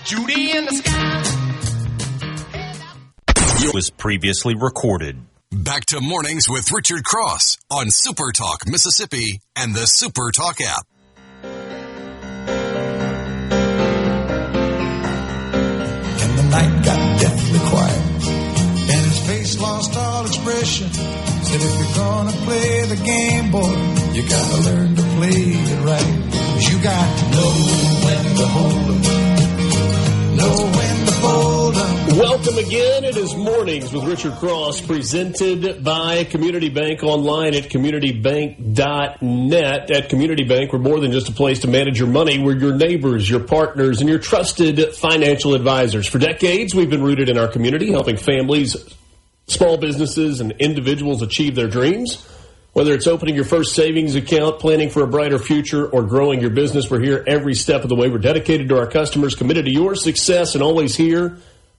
Judy in the sky. It was previously recorded. Back to Mornings with Richard Cross on SuperTalk Mississippi and the SuperTalk app. And the night got deathly quiet, and his face lost all expression. Said, if you're gonna play the game, boy, you gotta learn to play it right. 'Cause you got to know when to hold 'em, know when to fold 'em. Welcome again. It is Mornings with Richard Cross, presented by Community Bank, online at communitybank.net. At Community Bank, we're more than just a place to manage your money. We're your neighbors, your partners, and your trusted financial advisors. For decades, we've been rooted in our community, helping families, small businesses, and individuals achieve their dreams. Whether it's opening your first savings account, planning for a brighter future, or growing your business, we're here every step of the way. We're dedicated to our customers, committed to your success, and always here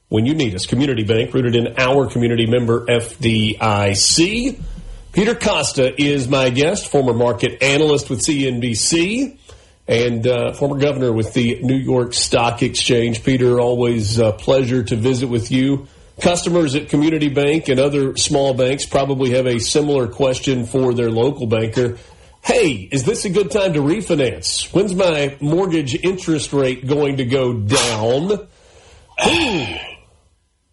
when you need us. Community Bank, rooted in our community, member FDIC. Peter Costa is my guest, former market analyst with CNBC and former governor with the New York Stock Exchange. Peter, always a pleasure to visit with you. Customers at Community Bank and other small banks probably have a similar question for their local banker. Hey, is this a good time to refinance? When's my mortgage interest rate going to go down?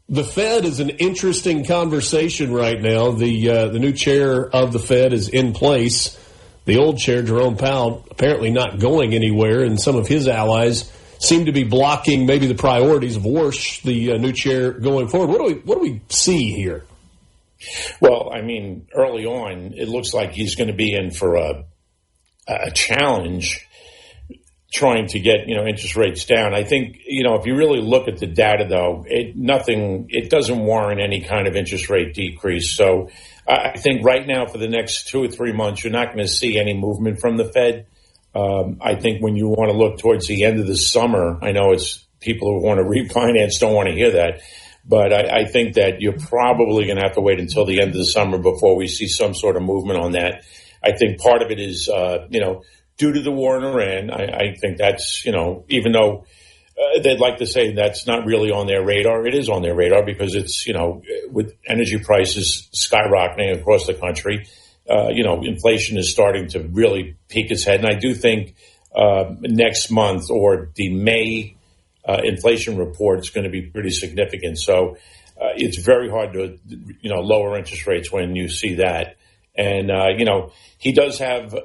The Fed is an interesting conversation right now. The new chair of the Fed is in place. The old chair, Jerome Powell, apparently not going anywhere, and some of his allies seem to be blocking maybe the priorities of Warsh, the new chair, going forward. What do we see here? Well, I mean, early on, it looks like he's going to be in for a challenge trying to get, interest rates down. I think, if you really look at the data, though, it doesn't warrant any kind of interest rate decrease. So I think right now for the next 2 or 3 months, you're not going to see any movement from the Fed. I think when you want to look towards the end of the summer, I know it's people who want to refinance don't want to hear that, but I think that you're probably going to have to wait until the end of the summer before we see some sort of movement on that. I think part of it is, due to the war in Iran. I think that's, even though they'd like to say that's not really on their radar, it is on their radar because it's, with energy prices skyrocketing across the country, inflation is starting to really peak its head. And I do think next month or the May inflation report is going to be pretty significant. So it's very hard to, lower interest rates when you see that. And, he does have,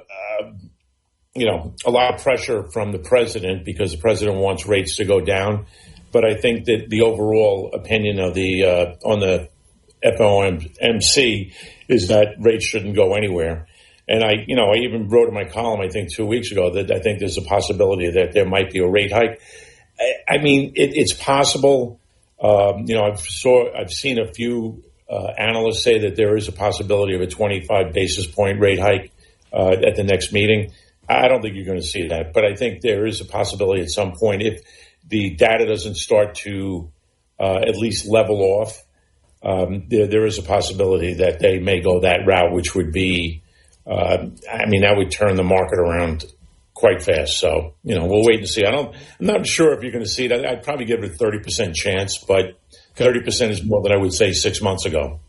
a lot of pressure from the president because the president wants rates to go down. But I think that the overall opinion of the on the FOMC is that rates shouldn't go anywhere. And I even wrote in my column, I think 2 weeks ago, that I think there's a possibility that there might be a rate hike. I mean, it's possible. I've seen a few analysts say that there is a possibility of a 25 basis point rate hike at the next meeting. I don't think you're going to see that, but I think there is a possibility at some point if the data doesn't start to at least level off, there is a possibility that they may go that route, which would be, that would turn the market around quite fast. So, we'll wait and see. I'm not sure if you're going to see it. I'd probably give it a 30% chance, but 30% is more than I would say 6 months ago.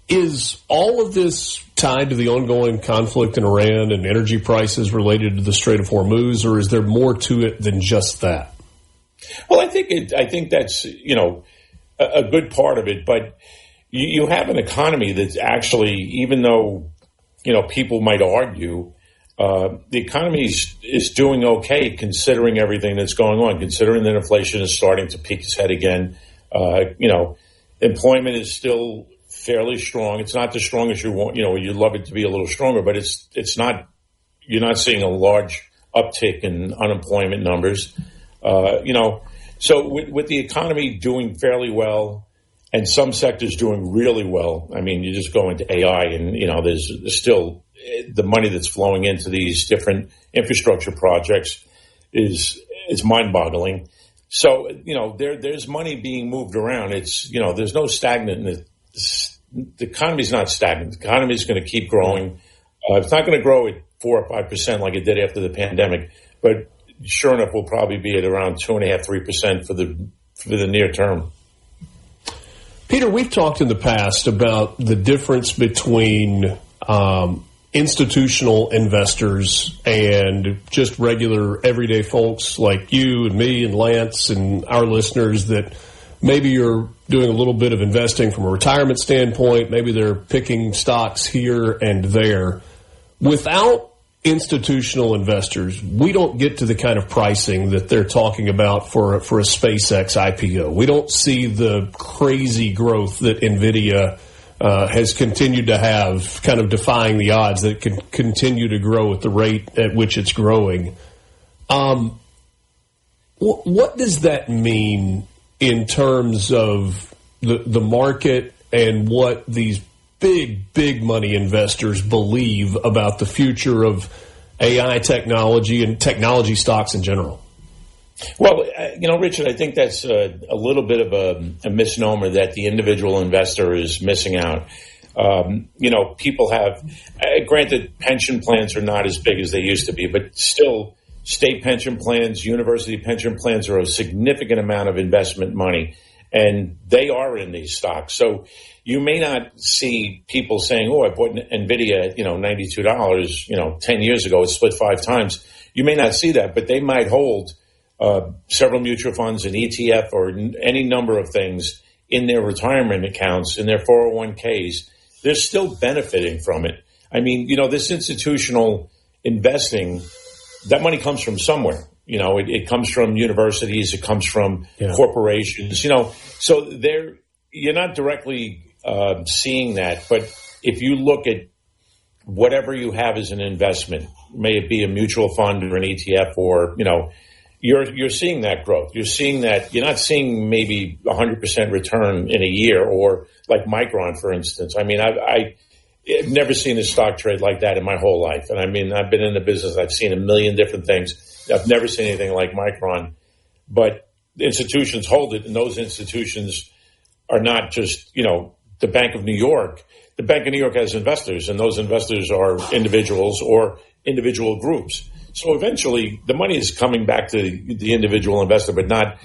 Is all of this tied to the ongoing conflict in Iran and energy prices related to the Strait of Hormuz, or is there more to it than just that? Well, I think that's, a good part of it, but you have an economy that's actually, even though, people might argue, the economy is doing okay considering everything that's going on, considering that inflation is starting to peak its head again. Employment is still fairly strong. It's not the strongest you want. You'd love it to be a little stronger, but it's not. You're not seeing a large uptick in unemployment numbers. So with the economy doing fairly well and some sectors doing really well, you just go into AI and, there's still the money that's flowing into these different infrastructure projects is mind-boggling. So, there's money being moved around. It's, there's no stagnant. The economy's not stagnant. The economy is going to keep growing. It's not going to grow at 4 or 5% like it did after the pandemic, but sure enough, we'll probably be at around 2.5–3% for the near term. Peter, we've talked in the past about the difference between institutional investors and just regular everyday folks like you and me and Lance and our listeners that maybe you're doing a little bit of investing from a retirement standpoint. Maybe they're picking stocks here and there. Without institutional investors, we don't get to the kind of pricing that they're talking about for a SpaceX IPO. We don't see the crazy growth that NVIDIA has continued to have, kind of defying the odds that it can continue to grow at the rate at which it's growing. What does that mean in terms of the market and what these big money investors believe about the future of AI technology and technology stocks in general? Well, Richard, I think that's a little bit of a misnomer that the individual investor is missing out. People have, granted, pension plans are not as big as they used to be, but still state pension plans, university pension plans are a significant amount of investment money, and they are in these stocks. So you may not see people saying, I bought NVIDIA, $92, 10 years ago, it split 5 times. You may not see that, but they might hold several mutual funds, an ETF, or any number of things in their retirement accounts, in their 401ks. They're still benefiting from it. This institutional investing, that money comes from somewhere. It comes from universities, it comes from corporations, so you're not directly seeing that. But if you look at whatever you have as an investment, may it be a mutual fund or an ETF or, you're seeing that growth. You're seeing that. You're not seeing maybe 100% return in a year, or like Micron, for instance. I've never seen a stock trade like that in my whole life. And I've been in the business. I've seen a million different things. I've never seen anything like Micron. But institutions hold it, and those institutions are not just, the Bank of New York. The Bank of New York has investors, and those investors are individuals or individual groups. So eventually the money is coming back to the individual investor, but not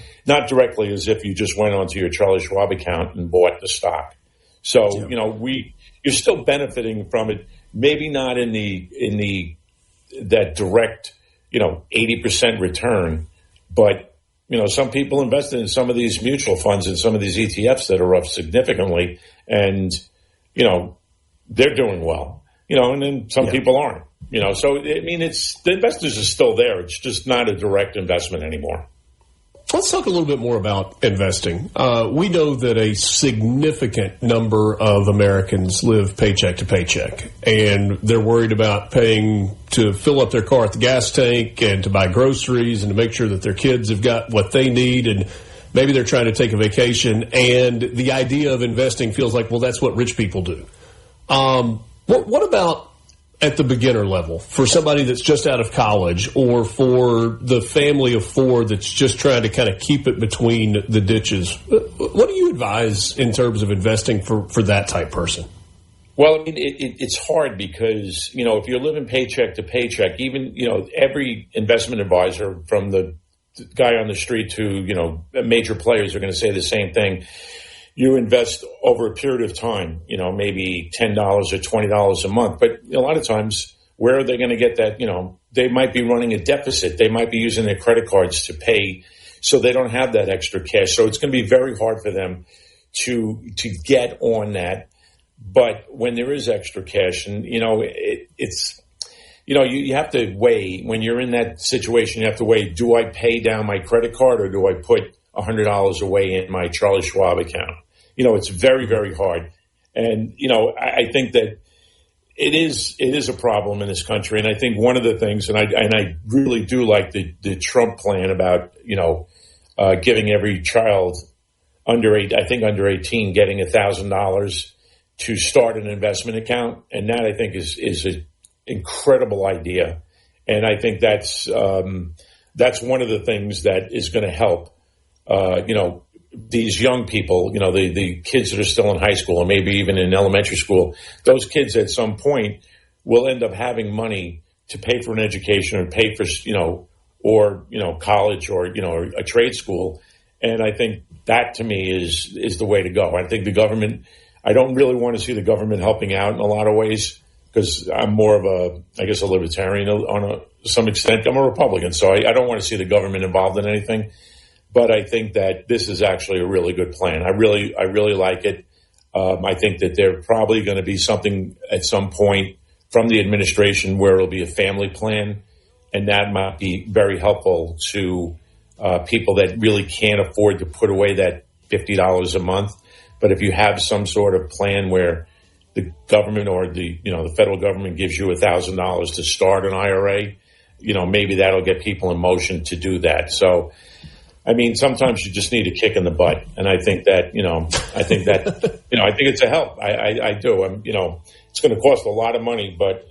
directly as if you just went onto your Charlie Schwab account and bought the stock. So, you're still benefiting from it, maybe not in that direct, 80% return, but, some people invested in some of these mutual funds and some of these ETFs that are up significantly, and, they're doing well, and then some people aren't. So the investors are still there. It's just not a direct investment anymore. Let's talk a little bit more about investing. We know that a significant number of Americans live paycheck to paycheck, and they're worried about paying to fill up their car at the gas tank and to buy groceries and to make sure that their kids have got what they need, and maybe they're trying to take a vacation, and the idea of investing feels like, well, that's what rich people do. What about at the beginner level, for somebody that's just out of college, or for the family of four that's just trying to kind of keep it between the ditches, what do you advise in terms of investing for that type person? Well, I mean, it's hard because, if you're living paycheck to paycheck, even, every investment advisor, from the guy on the street to, major players, are going to say the same thing. You invest over a period of time, maybe $10 or $20 a month. But a lot of times, where are they going to get that? They might be running a deficit. They might be using their credit cards to pay, so they don't have that extra cash. So it's going to be very hard for them to get on that. But when there is extra cash, and, it's, you have to weigh, when you're in that situation, you have to weigh, do I pay down my credit card, or do I put $100 away in my Charlie Schwab account? It's very, very hard. And, I think that it is a problem in this country. And I think one of the things, and I really do like the Trump plan about, giving every child under 18, getting $1,000 to start an investment account. And that, I think, is an incredible idea. And I think that's one of the things that is going to help, these young people, the kids that are still in high school, or maybe even in elementary school. Those kids at some point will end up having money to pay for an education, or pay for, or college, or, a trade school. And I think that, to me, is the way to go. I think the government, I don't really want to see the government helping out in a lot of ways, because I'm more of a libertarian on some extent. I'm a Republican, so I don't want to see the government involved in anything. But I think that this is actually a really good plan. I really like it. I think that there probably going to be something at some point from the administration where it'll be a family plan, and that might be very helpful to people that really can't afford to put away that $50 a month. But if you have some sort of plan where the government, or the federal government, gives you $1,000 to start an IRA, maybe that'll get people in motion to do that. So, I mean, sometimes you just need a kick in the butt, and I think that I think it's a help. I do. It's going to cost a lot of money, but at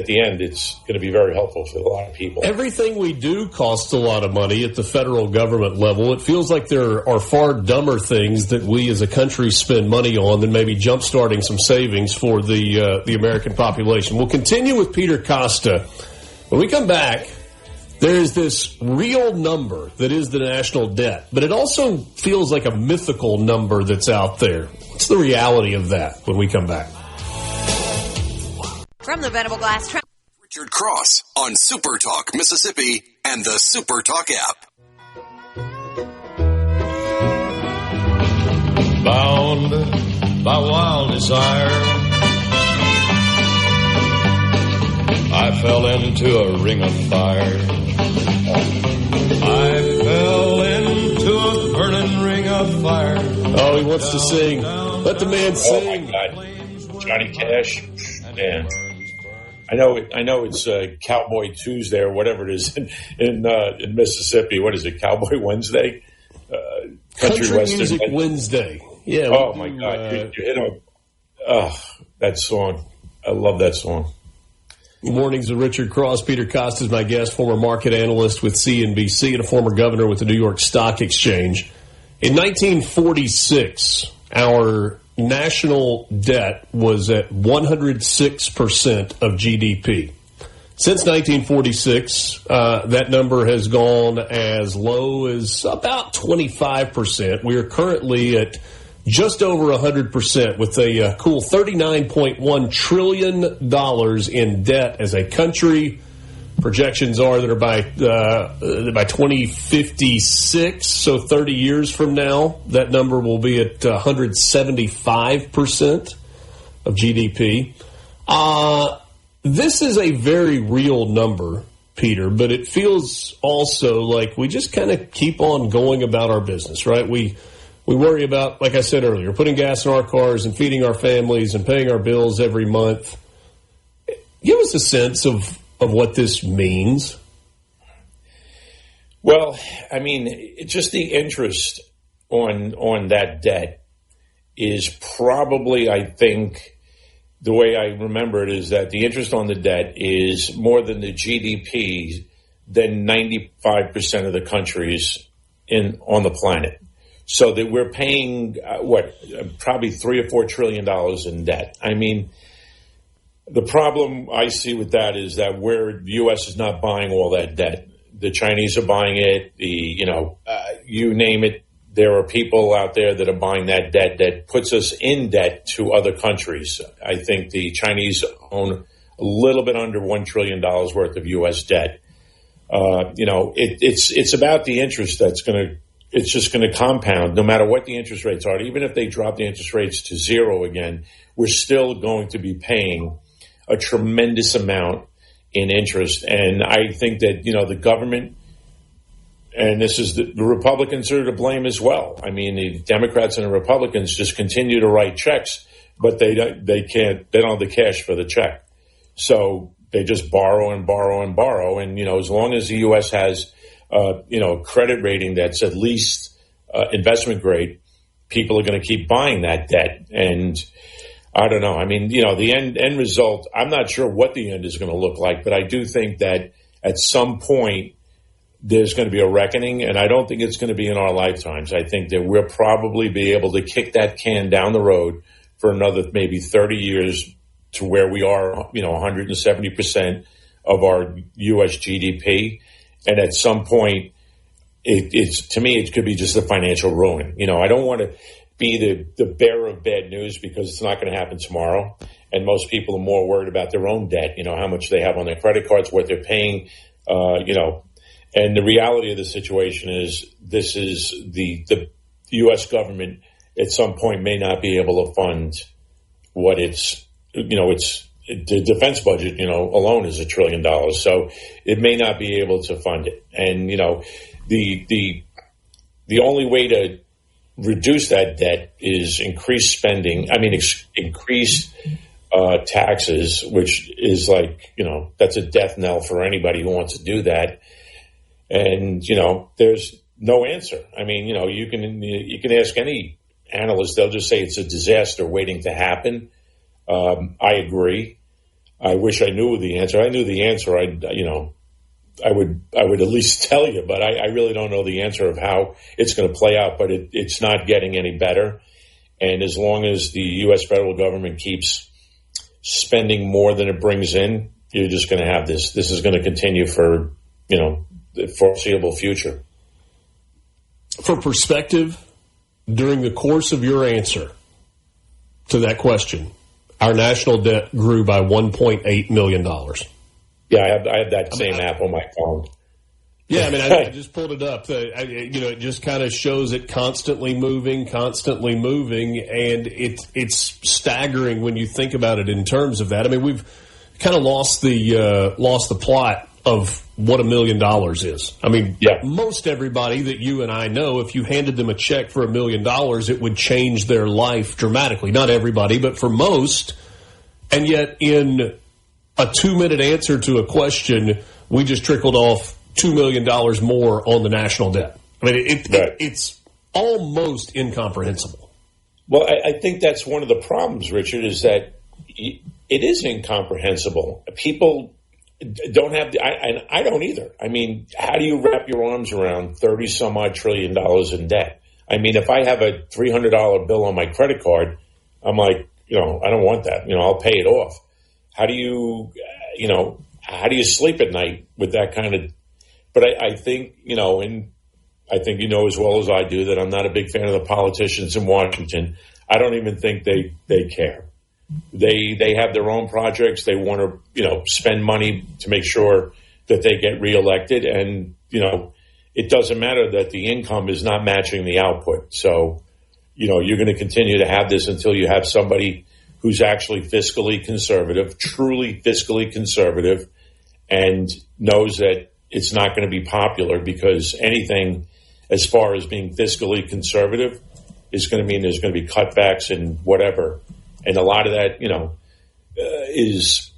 the end, it's going to be very helpful for a lot of people. Everything we do costs a lot of money at the federal government level. It feels like there are far dumber things that we as a country spend money on than maybe jump-starting some savings for the American population. We'll continue with Peter Costa. When we come back, there's this real number that is the national debt, but it also feels like a mythical number that's out there. What's the reality of that when we come back? From the Venable Glass Trap, Richard Cross on SuperTalk Mississippi and the SuperTalk app. Bound by wild desire, I fell into a ring of fire. I fell into a burning ring of fire. Oh, he wants to sing. Let the man sing. Oh, my God. Johnny Cash. Man. I know it's Cowboy Tuesday or whatever it is in Mississippi. What is it, Cowboy Wednesday? Country Music Wednesday. Yeah. Oh, my God. You hit on that song. I love that song. Mornings of Richard Cross. Peter Costa is my guest, former market analyst with CNBC and a former governor with the New York Stock Exchange. In 1946, our national debt was at 106% of GDP. Since 1946, that number has gone as low as about 25%. We are currently at just over 100%, with a cool $39.1 trillion in debt as a country. Projections are that are by 2056, so 30 years from now, that number will be at 175% of GDP. This is a very real number, Peter, but it feels also like we just kind of keep on going about our business, right? We worry about, like I said earlier, putting gas in our cars and feeding our families and paying our bills every month. Give us a sense of what this means. Well, I mean, just the interest on that debt is probably, I think, the way I remember it is that the interest on the debt is more than the GDP than 95% of the countries on the planet. So that we're paying, probably $3 or $4 trillion in debt. I mean, the problem I see with that is that the U.S. is not buying all that debt. The Chinese are buying it. You name it. There are people out there that are buying that debt that puts us in debt to other countries. I think the Chinese own a little bit under $1 trillion worth of U.S. debt. It's about the interest it's just going to compound no matter what the interest rates are. Even if they drop the interest rates to zero again, we're still going to be paying a tremendous amount in interest. And I think that, the government, and this is the Republicans are to blame as well. I mean, the Democrats and the Republicans just continue to write checks, but they don't have the cash for the check. So they just borrow and borrow and borrow. And, as long as the U.S. has, credit rating that's at least investment grade, people are going to keep buying that debt. And I don't know. I mean, the end result, I'm not sure what the end is going to look like, but I do think that at some point there's going to be a reckoning, and I don't think it's going to be in our lifetimes. I think that we'll probably be able to kick that can down the road for another maybe 30 years to where we are, 170% of our U.S. GDP. And at some point, to me, it could be just a financial ruin. I don't want to be the bearer of bad news because it's not going to happen tomorrow. And most people are more worried about their own debt, how much they have on their credit cards, what they're paying, And the reality of the situation is this is the U.S. government at some point may not be able to fund what the defense budget, alone is $1 trillion. So it may not be able to fund it. And, the only way to reduce that debt is increase spending. Increase taxes, which is that's a death knell for anybody who wants to do that. And, there's no answer. You can ask any analyst. They'll just say it's a disaster waiting to happen. I agree. I wish I knew the answer. I knew the answer. I would at least tell you, but I really don't know the answer of how it's going to play out, but it's not getting any better. And as long as the U.S. federal government keeps spending more than it brings in, you're just going to have this. This is going to continue for, the foreseeable future. For perspective, during the course of your answer to that question, our national debt grew by $1.8 million. Yeah, I have that same app on my phone. Yeah, I just pulled it up. It just kind of shows it constantly moving, and it's staggering when you think about it in terms of that. We've kind of lost the plot of what $1 million is. Most everybody that you and I know, if you handed them a check for $1 million, it would change their life dramatically. Not everybody, but for most. And yet, in a 2-minute answer to a question, we just trickled off $2 million more on the national debt. It's almost incomprehensible. Well, I think that's one of the problems, Richard, is that it is incomprehensible. People don't have and I don't either. How do you wrap your arms around $30-some-odd trillion in debt? If I have a $300 bill on my credit card, I'm like, I don't want that. I'll pay it off. How do you sleep at night with that kind of? But I think, and I think as well as I do that I'm not a big fan of the politicians in Washington. I don't even think they care. They have their own projects. They want to, spend money to make sure that they get reelected. And, it doesn't matter that the income is not matching the output. So, you're going to continue to have this until you have somebody who's actually fiscally conservative, truly fiscally conservative, and knows that it's not going to be popular because anything as far as being fiscally conservative is going to mean there's going to be cutbacks and whatever. And a lot of that, is,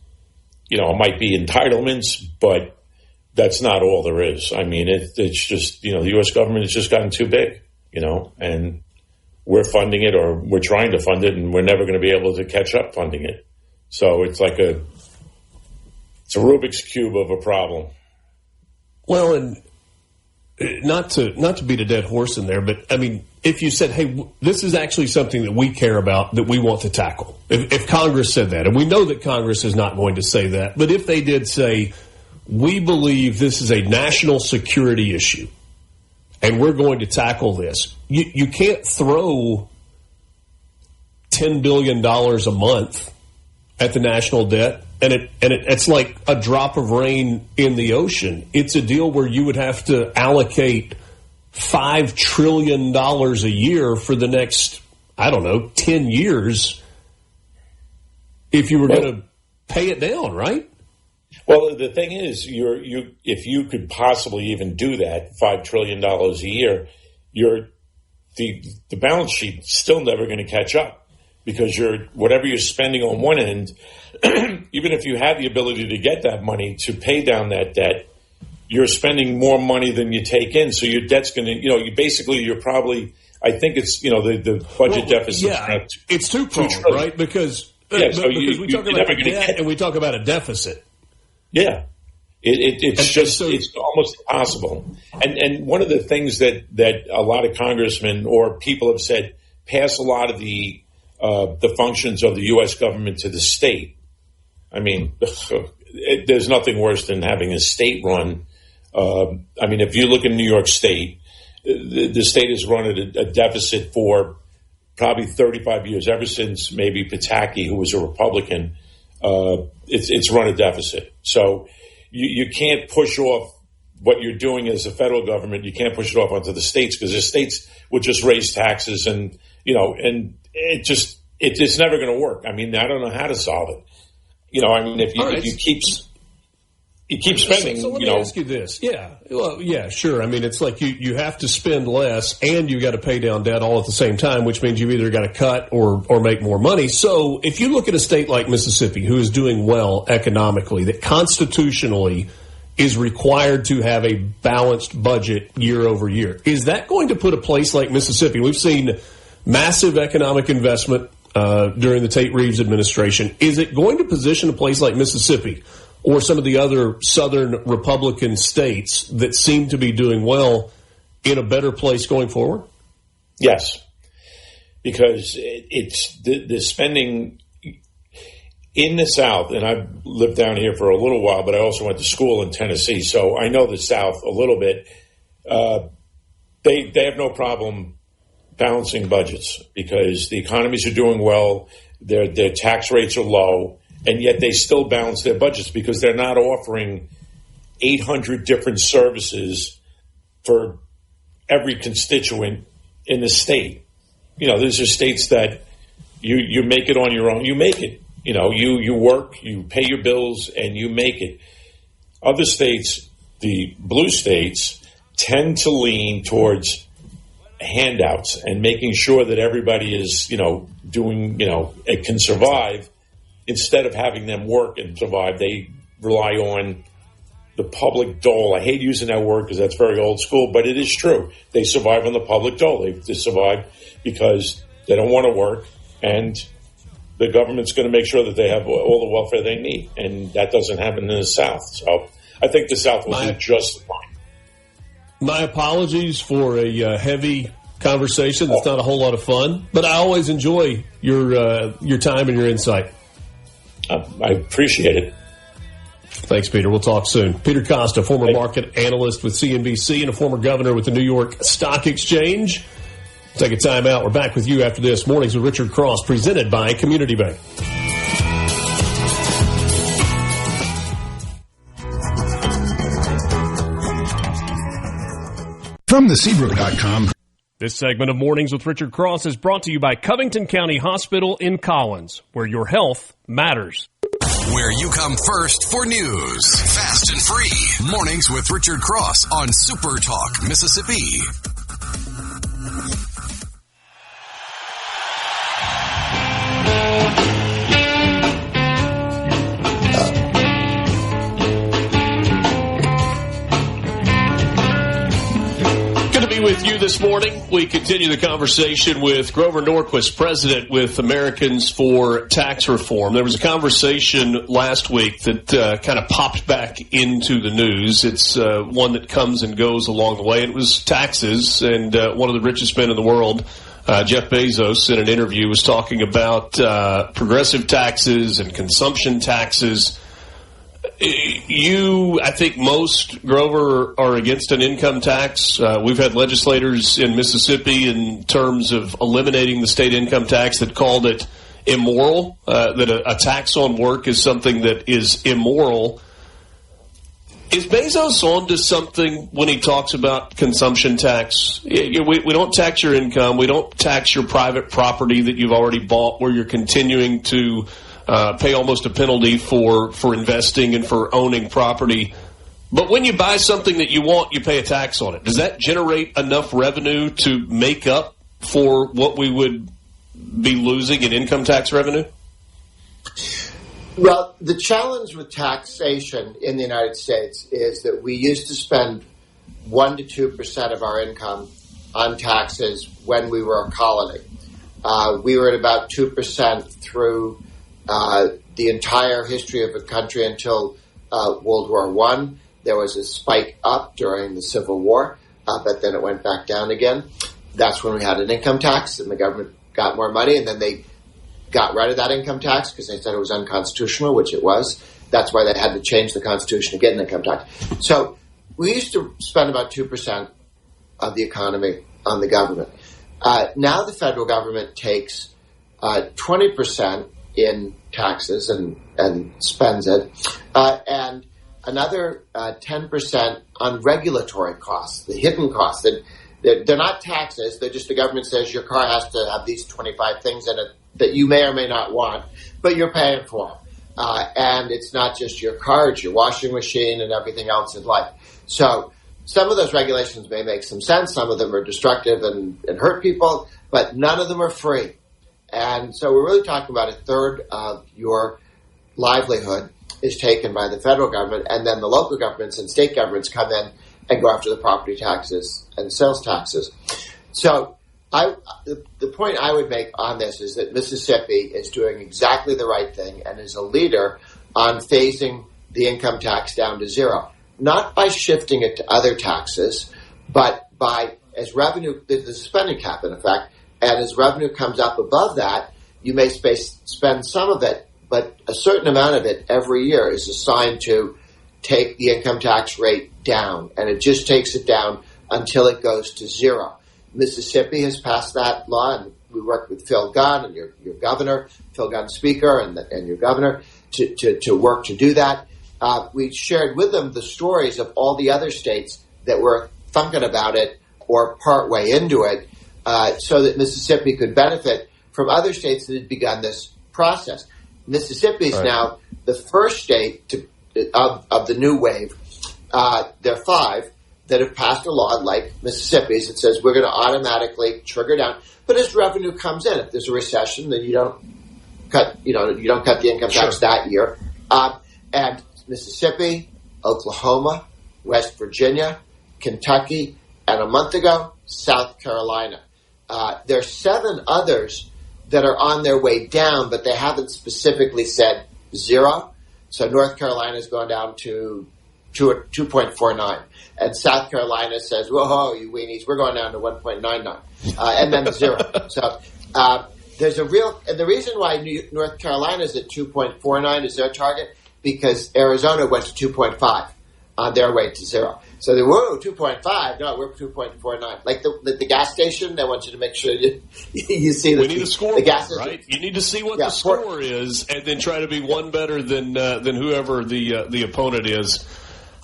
might be entitlements, but that's not all there is. It's just, the U.S. government has just gotten too big, and we're funding it or we're trying to fund it, and we're never going to be able to catch up funding it. So it's like it's a Rubik's Cube of a problem. Well, and not to beat a dead horse in there, but I mean, if you said, hey, this is actually something that we care about, that we want to tackle. If Congress said that, and we know that Congress is not going to say that, but if they did say, we believe this is a national security issue, and we're going to tackle this, you can't throw $10 billion a month at the national debt, and it's like a drop of rain in the ocean. It's a deal where you would have to allocate $5 trillion a year for the next, 10 years if you were going to pay it down, right? Well, the thing is, if you could possibly even do that, $5 trillion a year, the balance sheet's still never going to catch up. Because whatever you're spending on one end, even if you had the ability to get that money to pay down that debt, you're spending more money than you take in. So your debt's going to, you're probably, I think it's, the budget deficit. Yeah, it's two-pronged, right? Because we talk about a debt and we talk about a deficit. Yeah. It's almost impossible. And one of the things that a lot of congressmen or people have said, pass a lot of the functions of the U.S. government to the state. I mean, there's nothing worse than having a state run. If you look in New York State, the state has run at a deficit for probably 35 years, ever since maybe Pataki, who was a Republican. It's run a deficit. So you can't push off what you're doing as a federal government. You can't push it off onto the states, because the states would just raise taxes and it's never going to work. I mean, I don't know how to solve it. If you keep spending. So let me ask you this. Yeah. Well, yeah, sure. I mean, it's like you have to spend less and you got to pay down debt all at the same time, which means you've either got to cut or make more money. So if you look at a state like Mississippi, who is doing well economically, that constitutionally is required to have a balanced budget year over year, is that going to put a place like Mississippi? We've seen massive economic investment during the Tate Reeves administration. Is it going to position a place like Mississippi or some of the other southern Republican states that seem to be doing well in a better place going forward? Yes, because it's the spending in the South, and I've lived down here for a little while, but I also went to school in Tennessee, so I know the South a little bit. They have no problem balancing budgets because the economies are doing well, their tax rates are low, and yet they still balance their budgets because they're not offering 800 different services for every constituent in the state. These are states that you make it on your own. You make it. You work, you pay your bills, and you make it. Other states, the blue states, tend to lean towards handouts and making sure that everybody is, doing, it can survive. Instead of having them work and survive, they rely on the public dole. I hate using that word because that's very old school, but it is true. They survive on the public dole. They survive because they don't want to work, and the government's going to make sure that they have all the welfare they need, and that doesn't happen in the South. So I think the South will do just fine. My apologies for a heavy conversation. That's not a whole lot of fun, but I always enjoy your time and your insight. I appreciate it. Thanks, Peter. We'll talk soon. Peter Costa, former market analyst with CNBC and a former governor with the New York Stock Exchange. Take a time out. We're back with you after this. Mornings with Richard Cross, presented by Community Bank. From theSeabrook.com. This segment of Mornings with Richard Cross is brought to you by Covington County Hospital in Collins, where your health matters. Where you come first for news. Fast and free. Mornings with Richard Cross on SuperTalk Mississippi. With you this morning, we continue the conversation with Grover Norquist, president with Americans for Tax Reform. There was a conversation last week that kind of popped back into the news. It's one that comes and goes along the way. It was taxes, and one of the richest men in the world, Jeff Bezos, in an interview was talking about progressive taxes and consumption taxes. I think most, Grover, are against an income tax. We've had legislators in Mississippi in terms of eliminating the state income tax that called it immoral, that a tax on work is something that is immoral. Is Bezos on to something when he talks about consumption tax? We don't tax your income. We don't tax your private property that you've already bought where you're continuing to pay almost a penalty for investing and for owning property. But when you buy something that you want, you pay a tax on it. Does that generate enough revenue to make up for what we would be losing in income tax revenue? Well, the challenge with taxation in the United States is that we used to spend 1% to 2% of our income on taxes when we were a colony. We were at about 2% through the entire history of the country until World War I. There was a spike up during the Civil War, but then it went back down again. That's when we had an income tax, and the government got more money, and then they got rid of that income tax because they said it was unconstitutional, which it was. That's why they had to change the Constitution to get an income tax. So we used to spend about 2% of the economy on the government. Now the federal government takes 20% in taxes and spends it, and another 10% on regulatory costs, the hidden costs. They're not taxes. They're just the government says your car has to have these 25 things in it that you may or may not want, but you're paying for them. And it's not just your car, it's your washing machine and everything else in life. So some of those regulations may make some sense. Some of them are destructive and hurt people, but none of them are free. And so we're really talking about a third of your livelihood is taken by the federal government, and then the local governments and state governments come in and go after the property taxes and sales taxes. So the point I would make on this is that Mississippi is doing exactly the right thing and is a leader on phasing the income tax down to zero. Not by shifting it to other taxes, but by, as revenue, there's a spending cap in effect, and as revenue comes up above that, you may spend some of it, but a certain amount of it every year is assigned to take the income tax rate down, and it just takes it down until it goes to zero. Mississippi has passed that law, and we worked with Phil Gunn and your governor, Phil Gunn Speaker, and your governor to work to do that. We shared with them the stories of all the other states that were thinking about it or partway into it, so that Mississippi could benefit from other states that had begun this process. Mississippi is now the first state of the new wave. There are 5 that have passed a law like Mississippi's that says we're going to automatically trigger down. But as revenue comes in, if there's a recession, then you don't cut the income tax that year. And Mississippi, Oklahoma, West Virginia, Kentucky, and a month ago, South Carolina. There are 7 others that are on their way down, but they haven't specifically said zero. So North Carolina's gone down to 2.49. And South Carolina says, whoa, you weenies, we're going down to 1.99. And then zero. So there's a real – and the reason why North Carolina is at 2.49 is their target, because Arizona went to 2.5 on their way to zero. So they were 2.5. No, we're 2.49. Like the gas station, they want you to make sure you see we need a score, the gas station. Right? You need to see what the score is, and then try to be one better than whoever the opponent is.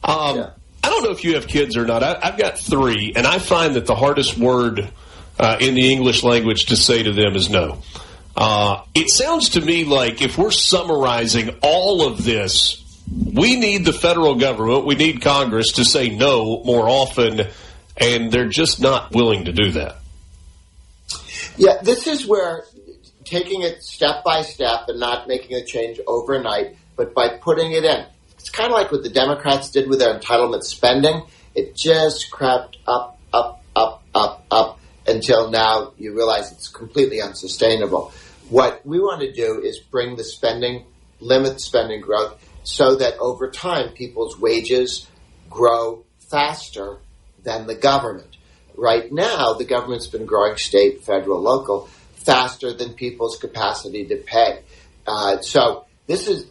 I don't know if you have kids or not. I've got 3, and I find that the hardest word in the English language to say to them is no. It sounds to me like if we're summarizing all of this, we need the federal government, we need Congress to say no more often, and they're just not willing to do that. Yeah, this is where taking it step by step and not making a change overnight, but by putting it in. It's kind of like what the Democrats did with their entitlement spending. It just crept up, up, until now you realize it's completely unsustainable. What we want to do is bring the spending, limit spending growth, so that over time people's wages grow faster than the government. Right now, the government's been growing state, federal, local faster than people's capacity to pay. So this is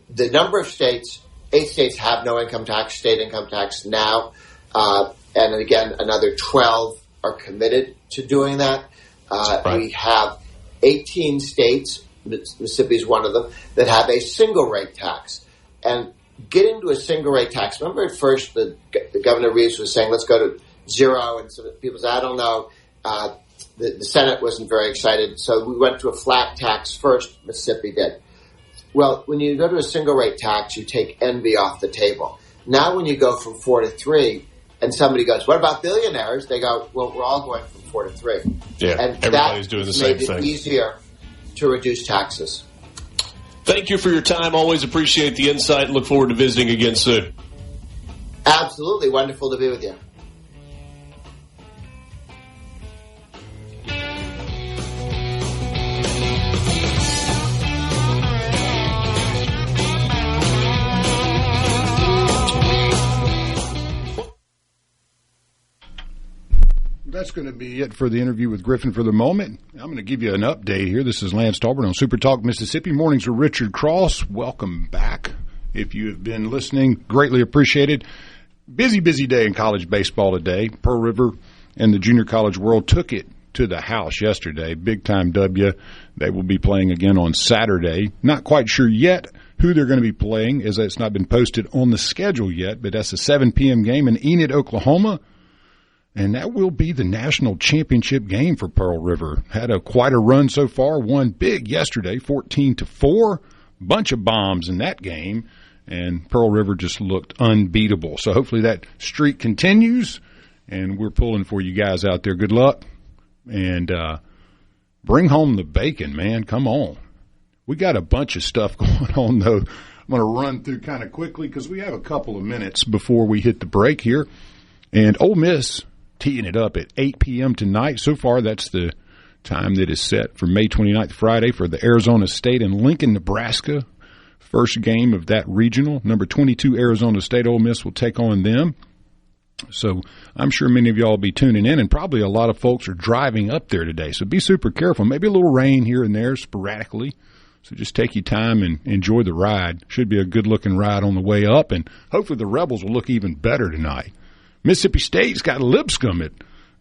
the number of states. 8 states have no income tax, state income tax now. And again, another 12 are committed to doing that. We have 18 states, Mississippi is one of them, that have a single rate tax. And getting to a single rate tax, remember at first the Governor Reeves was saying, let's go to zero, and so people said, I don't know. The Senate wasn't very excited, so we went to a flat tax first, Mississippi did. Well, when you go to a single rate tax, you take envy off the table. Now when you go from 4 to 3, and somebody goes, what about billionaires? They go, well, we're all going from 4 to 3. Yeah, and everybody's doing the same thing. Made it easier to reduce taxes. Thank you for your time. Always appreciate the insight and look forward to visiting again soon. Absolutely. Wonderful to be with you. That's going to be it for the interview with Griffin for the moment. I'm going to give you an update here. This is Lance Talbert on SuperTalk Mississippi. Mornings with Richard Cross. Welcome back. If you have been listening, greatly appreciated. Busy day in college baseball today. Pearl River and the junior college world took it to the house yesterday. Big-time W. They will be playing again on Saturday. Not quite sure yet who they're going to be playing, as it's not been posted on the schedule yet, but that's a 7 p.m. game in Enid, Oklahoma. And that will be the national championship game for Pearl River. Had quite a run so far. Won big yesterday, 14-4. Bunch of bombs in that game. And Pearl River just looked unbeatable. So hopefully that streak continues. And we're pulling for you guys out there. Good luck. And bring home the bacon, man. Come on. We got a bunch of stuff going on, though. I'm going to run through kind of quickly because we have a couple of minutes before we hit the break here. And Ole Miss teeing it up at 8 p.m. tonight. So far, that's the time that is set for May 29th, Friday, for the Arizona State and Lincoln, Nebraska. First game of that regional. Number 22, Arizona State. Ole Miss will take on them. So I'm sure many of y'all will be tuning in, and probably a lot of folks are driving up there today. So be super careful. Maybe a little rain here and there sporadically. So just take your time and enjoy the ride. Should be a good-looking ride on the way up, and hopefully the Rebels will look even better tonight. Mississippi State's got Lipscomb at,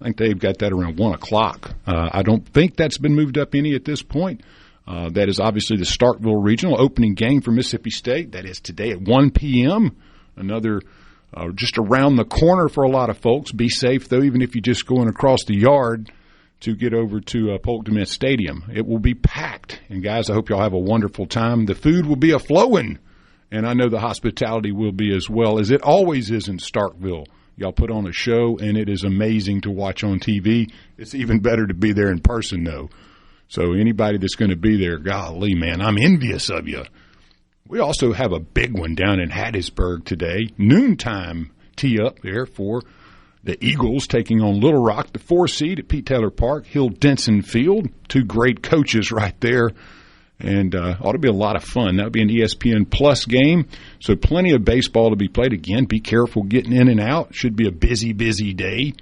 I think they've got that around 1 o'clock. I don't think that's been moved up any at this point. That is obviously the Starkville Regional opening game for Mississippi State. That is today at 1 p.m. Another just around the corner for a lot of folks. Be safe, though, even if you're just going across the yard to get over to Polk DeMint Stadium. It will be packed. And, guys, I hope y'all have a wonderful time. The food will be a-flowing, and I know the hospitality will be as well, as it always is in Starkville. Y'all put on a show, and it is amazing to watch on TV. It's even better to be there in person, though. So anybody that's going to be there, golly, man, I'm envious of you. We also have a big one down in Hattiesburg today. Noontime tee up there for the Eagles taking on Little Rock, the 4 seed at Pete Taylor Park, Hill Denson Field. 2 great coaches right there. And ought to be a lot of fun. That would be an ESPN Plus game. So plenty of baseball to be played. Again, be careful getting in and out. Should be a busy day.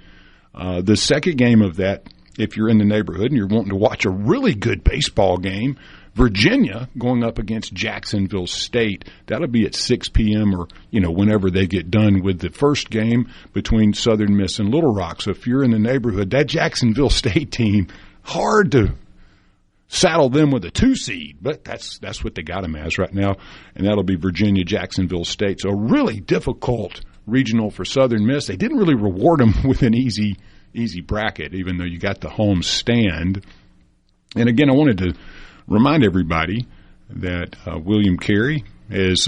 The second game of that, if you're in the neighborhood and you're wanting to watch a really good baseball game, Virginia going up against Jacksonville State. That'll be at 6 p.m. or, whenever they get done with the first game between Southern Miss and Little Rock. So if you're in the neighborhood, that Jacksonville State team, hard to saddle them with a 2 seed, but that's what they got them as right now, and that'll be Virginia, Jacksonville State. So a really difficult regional for Southern Miss. They didn't really reward them with an easy bracket, even though you got the home stand. And again, I wanted to remind everybody that William Carey is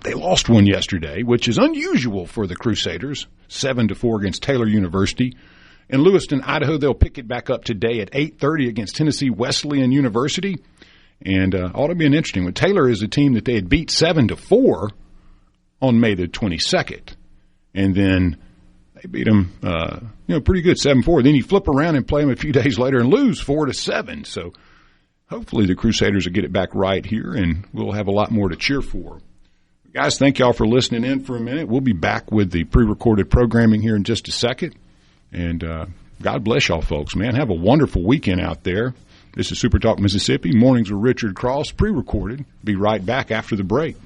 they lost one yesterday, which is unusual for the Crusaders, 7-4 against Taylor University. In Lewiston, Idaho, they'll pick it back up today at 8:30 against Tennessee Wesleyan University. And ought to be an interesting one. Taylor is a team that they had beat 7-4 on May the 22nd. And then They beat them, pretty good, 7-4. Then you flip around and play them a few days later and lose 4-7. So hopefully the Crusaders will get it back right here, and we'll have a lot more to cheer for. Guys, thank y'all for listening in for a minute. We'll be back with the pre-recorded programming here in just a second. And God bless y'all, folks, man. Have a wonderful weekend out there. This is SuperTalk Mississippi, Mornings with Richard Cross, pre-recorded. Be right back after the break.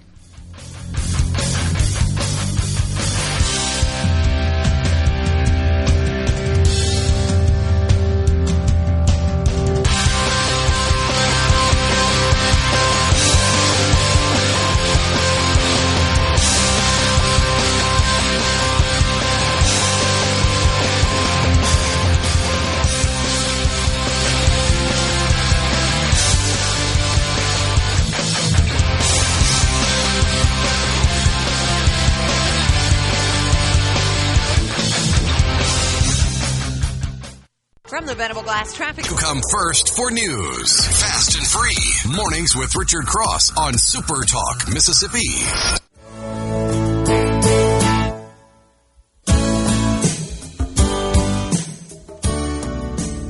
From the Venable Glass Traffic. You come first for news. Fast and free. Mornings with Richard Cross on SuperTalk Mississippi.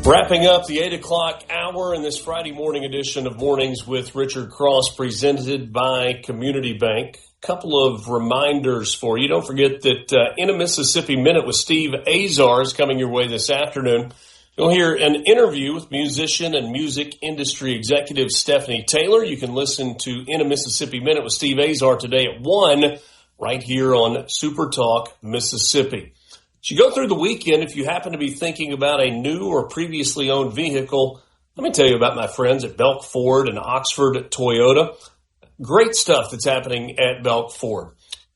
Wrapping up the 8 o'clock hour in this Friday morning edition of Mornings with Richard Cross, presented by Community Bank. Couple of reminders for you. Don't forget that In a Mississippi Minute with Steve Azar is coming your way this afternoon. You'll hear an interview with musician and music industry executive Stephanie Taylor. You can listen to In a Mississippi Minute with Steve Azar today at 1 right here on SuperTalk Mississippi. As you go through the weekend, if you happen to be thinking about a new or previously owned vehicle, let me tell you about my friends at Belk Ford and Oxford Toyota. Great stuff that's happening at Belk Ford.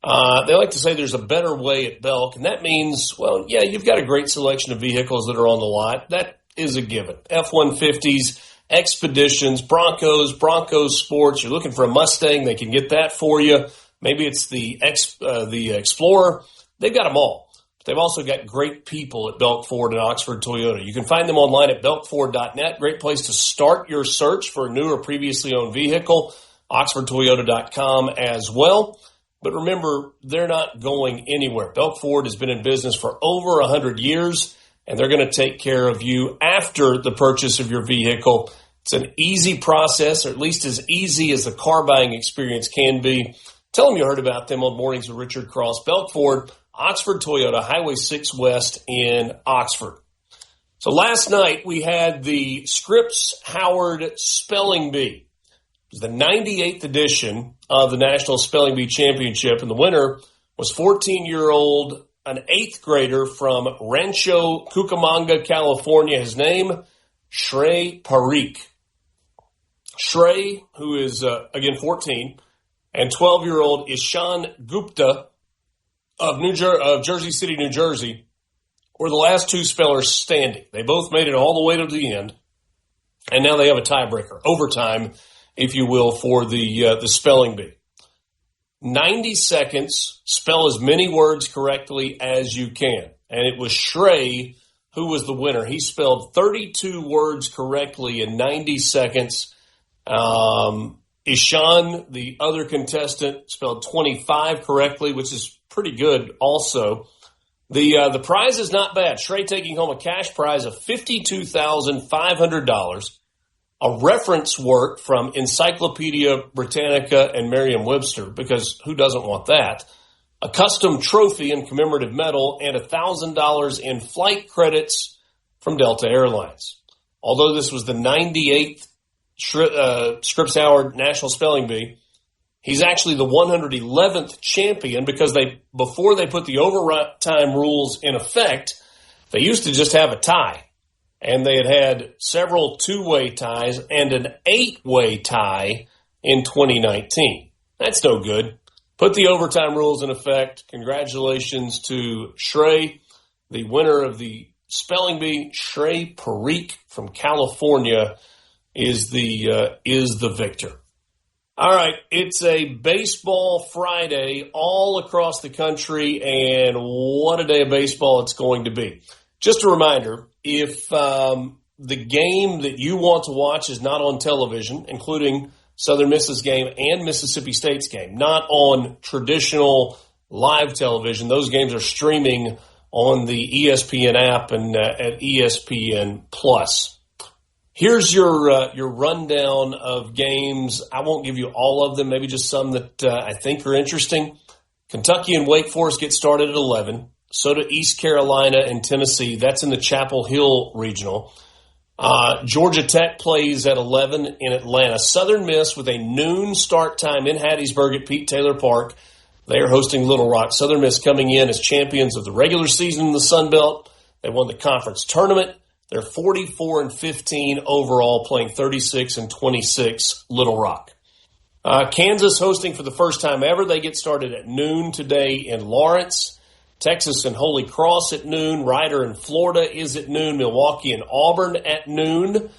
They like to say there's a better way at Belk, and that means, well, yeah, you've got a great selection of vehicles that are on the lot. That is a given. F-150s, Expeditions, Broncos, Broncos Sports. You're looking for a Mustang, they can get that for you. Maybe it's the Explorer. They've got them all. But they've also got great people at Belk Ford and Oxford Toyota. You can find them online at belkford.net. Great place to start your search for a new or previously owned vehicle. OxfordToyota.com as well. But remember, they're not going anywhere. Belk Ford has been in business for over 100 years, and they're going to take care of you after the purchase of your vehicle. It's an easy process, or at least as easy as the car buying experience can be. Tell them you heard about them on Mornings with Richard Cross. Belk Ford, Oxford Toyota, Highway 6 West in Oxford. So last night we had the Scripps-Howard Spelling Bee. It was the 98th edition of the National Spelling Bee Championship, and the winner was 14-year-old, an 8th grader from Rancho Cucamonga, California. His name, Shrey Parikh. Shrey, who is, again, 14, and 12-year-old Ishan Gupta of Jersey City, New Jersey, were the last two spellers standing. They both made it all the way to the end, and now they have a tiebreaker, overtime, if you will, for the spelling bee. 90 seconds, spell as many words correctly as you can. And it was Shrey who was the winner. He spelled 32 words correctly in 90 seconds. Ishan, the other contestant, spelled 25 correctly, which is pretty good also. The prize is not bad. Shrey taking home a cash prize of $52,500. A reference work from Encyclopedia Britannica and Merriam-Webster, because who doesn't want that? A custom trophy and commemorative medal, and $1,000 in flight credits from Delta Airlines. Although this was the 98th Scripps-Howard National Spelling Bee, he's actually the 111th champion, because before they put the overtime rules in effect, they used to just have a tie. And they had several two-way ties and an 8-way tie in 2019. That's no good. Put the overtime rules in effect. Congratulations to Shrey, the winner of the spelling bee. Shrey Parikh from California is the victor. All right, it's a baseball Friday all across the country, and what a day of baseball it's going to be. Just a reminder, if the game that you want to watch is not on television, including Southern Miss's game and Mississippi State's game, not on traditional live television, those games are streaming on the ESPN app and at ESPN Plus. Here's your rundown of games. I won't give you all of them, maybe just some that I think are interesting. Kentucky and Wake Forest get started at 11. So do East Carolina and Tennessee. That's in the Chapel Hill Regional. Georgia Tech plays at 11 in Atlanta. Southern Miss with a noon start time in Hattiesburg at Pete Taylor Park. They are hosting Little Rock. Southern Miss coming in as champions of the regular season in the Sun Belt. They won the conference tournament. They're 44-15 overall, playing 36-26 Little Rock. Kansas hosting for the first time ever. They get started at noon today in Lawrence. Texas and Holy Cross at noon. Ryder in Florida is at noon. Milwaukee and Auburn at noon.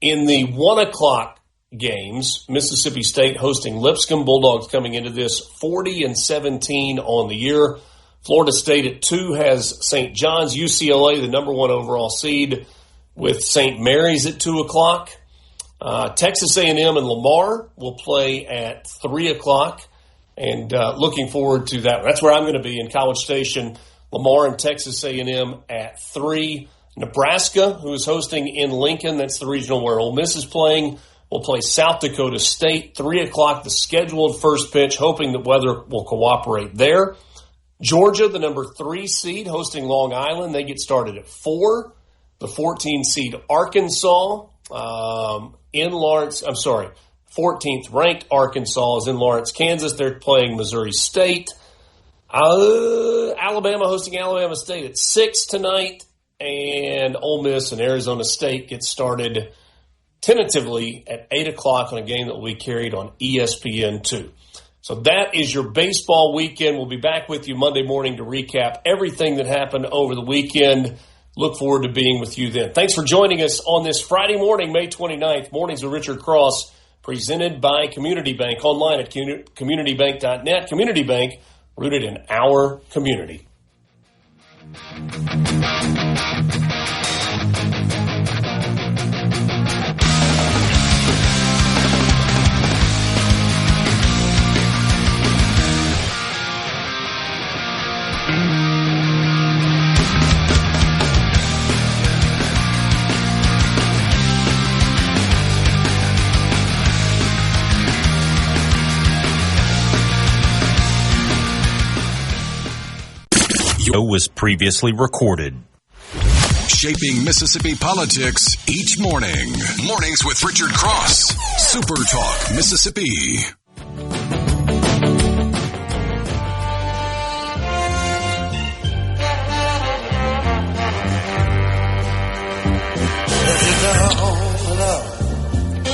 In the 1 o'clock games, Mississippi State hosting Lipscomb. Bulldogs coming into this 40-17 on the year. Florida State at 2 has St. John's. UCLA, the number 1 overall seed, with St. Mary's at 2 o'clock. Texas A&M and Lamar will play at 3 o'clock. And looking forward to that. That's where I'm going to be in College Station. Lamar and Texas A&M at 3. Nebraska, who is hosting in Lincoln, that's the regional where Ole Miss is playing, will play South Dakota State. 3 o'clock, the scheduled first pitch, hoping that weather will cooperate there. Georgia, the number 3 seed, hosting Long Island. They get started at 4. The 14 seed Arkansas in Lawrence. 14th ranked Arkansas is in Lawrence, Kansas. They're playing Missouri State. Alabama hosting Alabama State at 6 tonight. And Ole Miss and Arizona State get started tentatively at 8 o'clock on a game that will be carried on ESPN2. So that is your baseball weekend. We'll be back with you Monday morning to recap everything that happened over the weekend. Look forward to being with you then. Thanks for joining us on this Friday morning, May 29th. Mornings with Richard Cross, presented by Community Bank. Online at communitybank.net. Community Bank, rooted in our community. Was previously recorded. Shaping Mississippi politics each morning. Mornings with Richard Cross. SuperTalk Mississippi.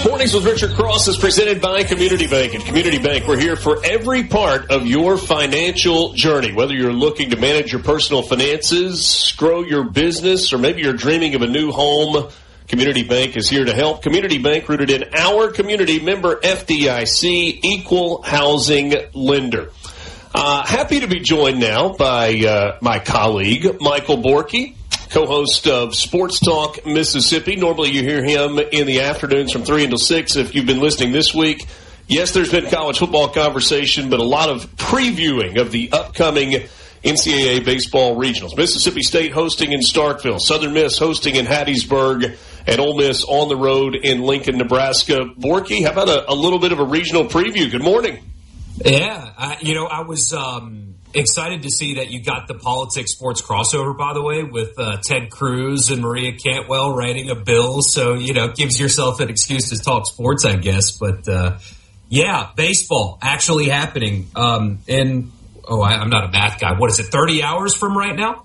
Mornings with Richard Cross is presented by Community Bank. At Community Bank, we're here for every part of your financial journey. Whether you're looking to manage your personal finances, grow your business, or maybe you're dreaming of a new home, Community Bank is here to help. Community Bank, rooted in our community, member FDIC, equal housing lender. Happy to be joined now by my colleague, Michael Borky, co-host of Sports Talk Mississippi. Normally you hear him in the afternoons from 3 until 6. If you've been listening this week, yes, there's been college football conversation, but a lot of previewing of the upcoming NCAA baseball regionals. Mississippi State hosting in Starkville, Southern Miss hosting in Hattiesburg, and Ole Miss on the road in Lincoln, Nebraska. Borky, how about a little bit of a regional preview? Good morning. Yeah, I was excited to see that you got the politics sports crossover, by the way, with Ted Cruz and Maria Cantwell writing a bill. So, gives yourself an excuse to talk sports, I guess. But, baseball actually happening. I'm not a math guy. What is it, 30 hours from right now?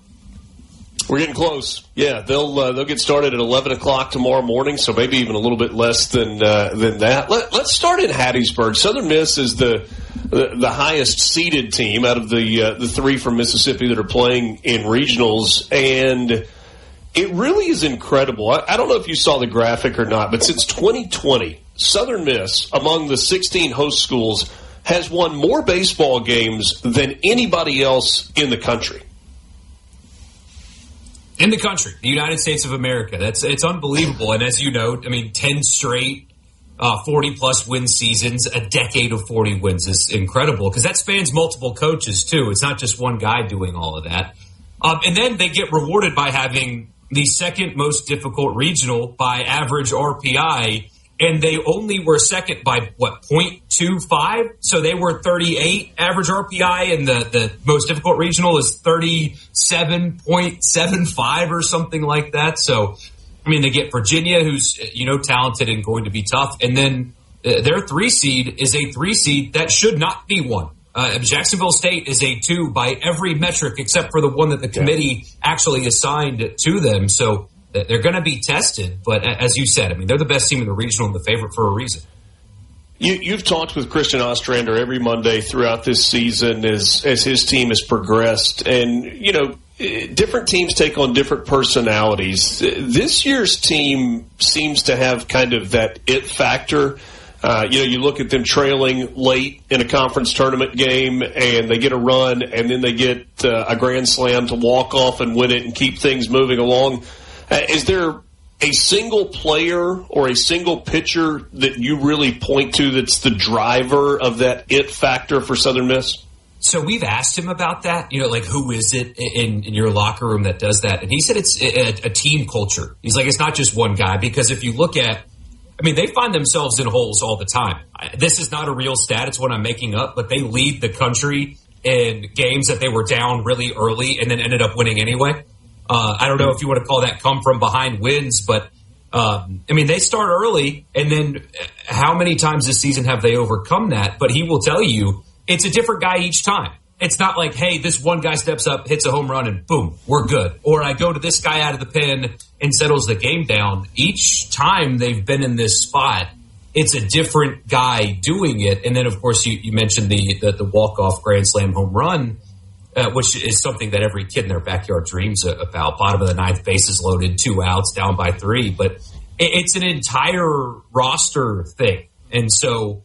We're getting close. Yeah, they'll get started at 11 o'clock tomorrow morning, so maybe even a little bit less than that. Let's start in Hattiesburg. Southern Miss is the highest seeded team out of the 3 from Mississippi that are playing in regionals, and it really is incredible. I don't know if you saw the graphic or not, but since 2020, Southern Miss, among the 16 host schools, has won more baseball games than anybody else in the country. In the country, the United States of America. It's unbelievable. And as you know, 10 straight 40-plus win seasons, a decade of 40 wins is incredible because that spans multiple coaches, too. It's not just one guy doing all of that. And then they get rewarded by having the second most difficult regional by average RPI, and they only were second by, 0.25? So they were 38 average RPI, and the most difficult regional is 37.75 or something like that. So, I mean, they get Virginia, who's, talented and going to be tough, and then their 3 seed is a 3 seed that should not be 1. Jacksonville State is a 2 by every metric except for the one that the committee actually assigned to them. So they're going to be tested. But as you said, I mean, they're the best team in the regional and the favorite for a reason. You've talked with Christian Ostrander every Monday throughout this season as his team has progressed. And, different teams take on different personalities. This year's team seems to have kind of that it factor. You look at them trailing late in a conference tournament game, and they get a run, and then they get a grand slam to walk off and win it and keep things moving along. Is there a single player or a single pitcher that you really point to that's the driver of that it factor for Southern Miss? So we've asked him about that, who is it in your locker room that does that? And he said it's a team culture. He's like, it's not just one guy, because if you look at, they find themselves in holes all the time. This is not a real stat. It's what I'm making up, but they lead the country in games that they were down really early and then ended up winning anyway. I don't know if you want to call that come from behind wins, but they start early, and then how many times this season have they overcome that? But he will tell you it's a different guy each time. It's not like, hey, this one guy steps up, hits a home run, and boom, we're good. Or I go to this guy out of the pen and settles the game down. Each time they've been in this spot, it's a different guy doing it. And then, of course, you mentioned the walk-off grand slam home run, which is something that every kid in their backyard dreams about. Bottom of the ninth, bases loaded, 2 outs, down by 3. But it's an entire roster thing. And so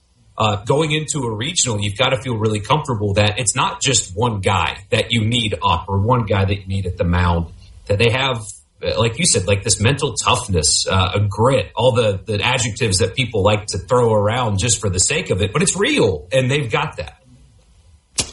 going into a regional, you've got to feel really comfortable that it's not just one guy that you need up or one guy that you need at the mound, that they have, like you said, like this mental toughness, a grit, all the adjectives that people like to throw around just for the sake of it, but it's real, and they've got that.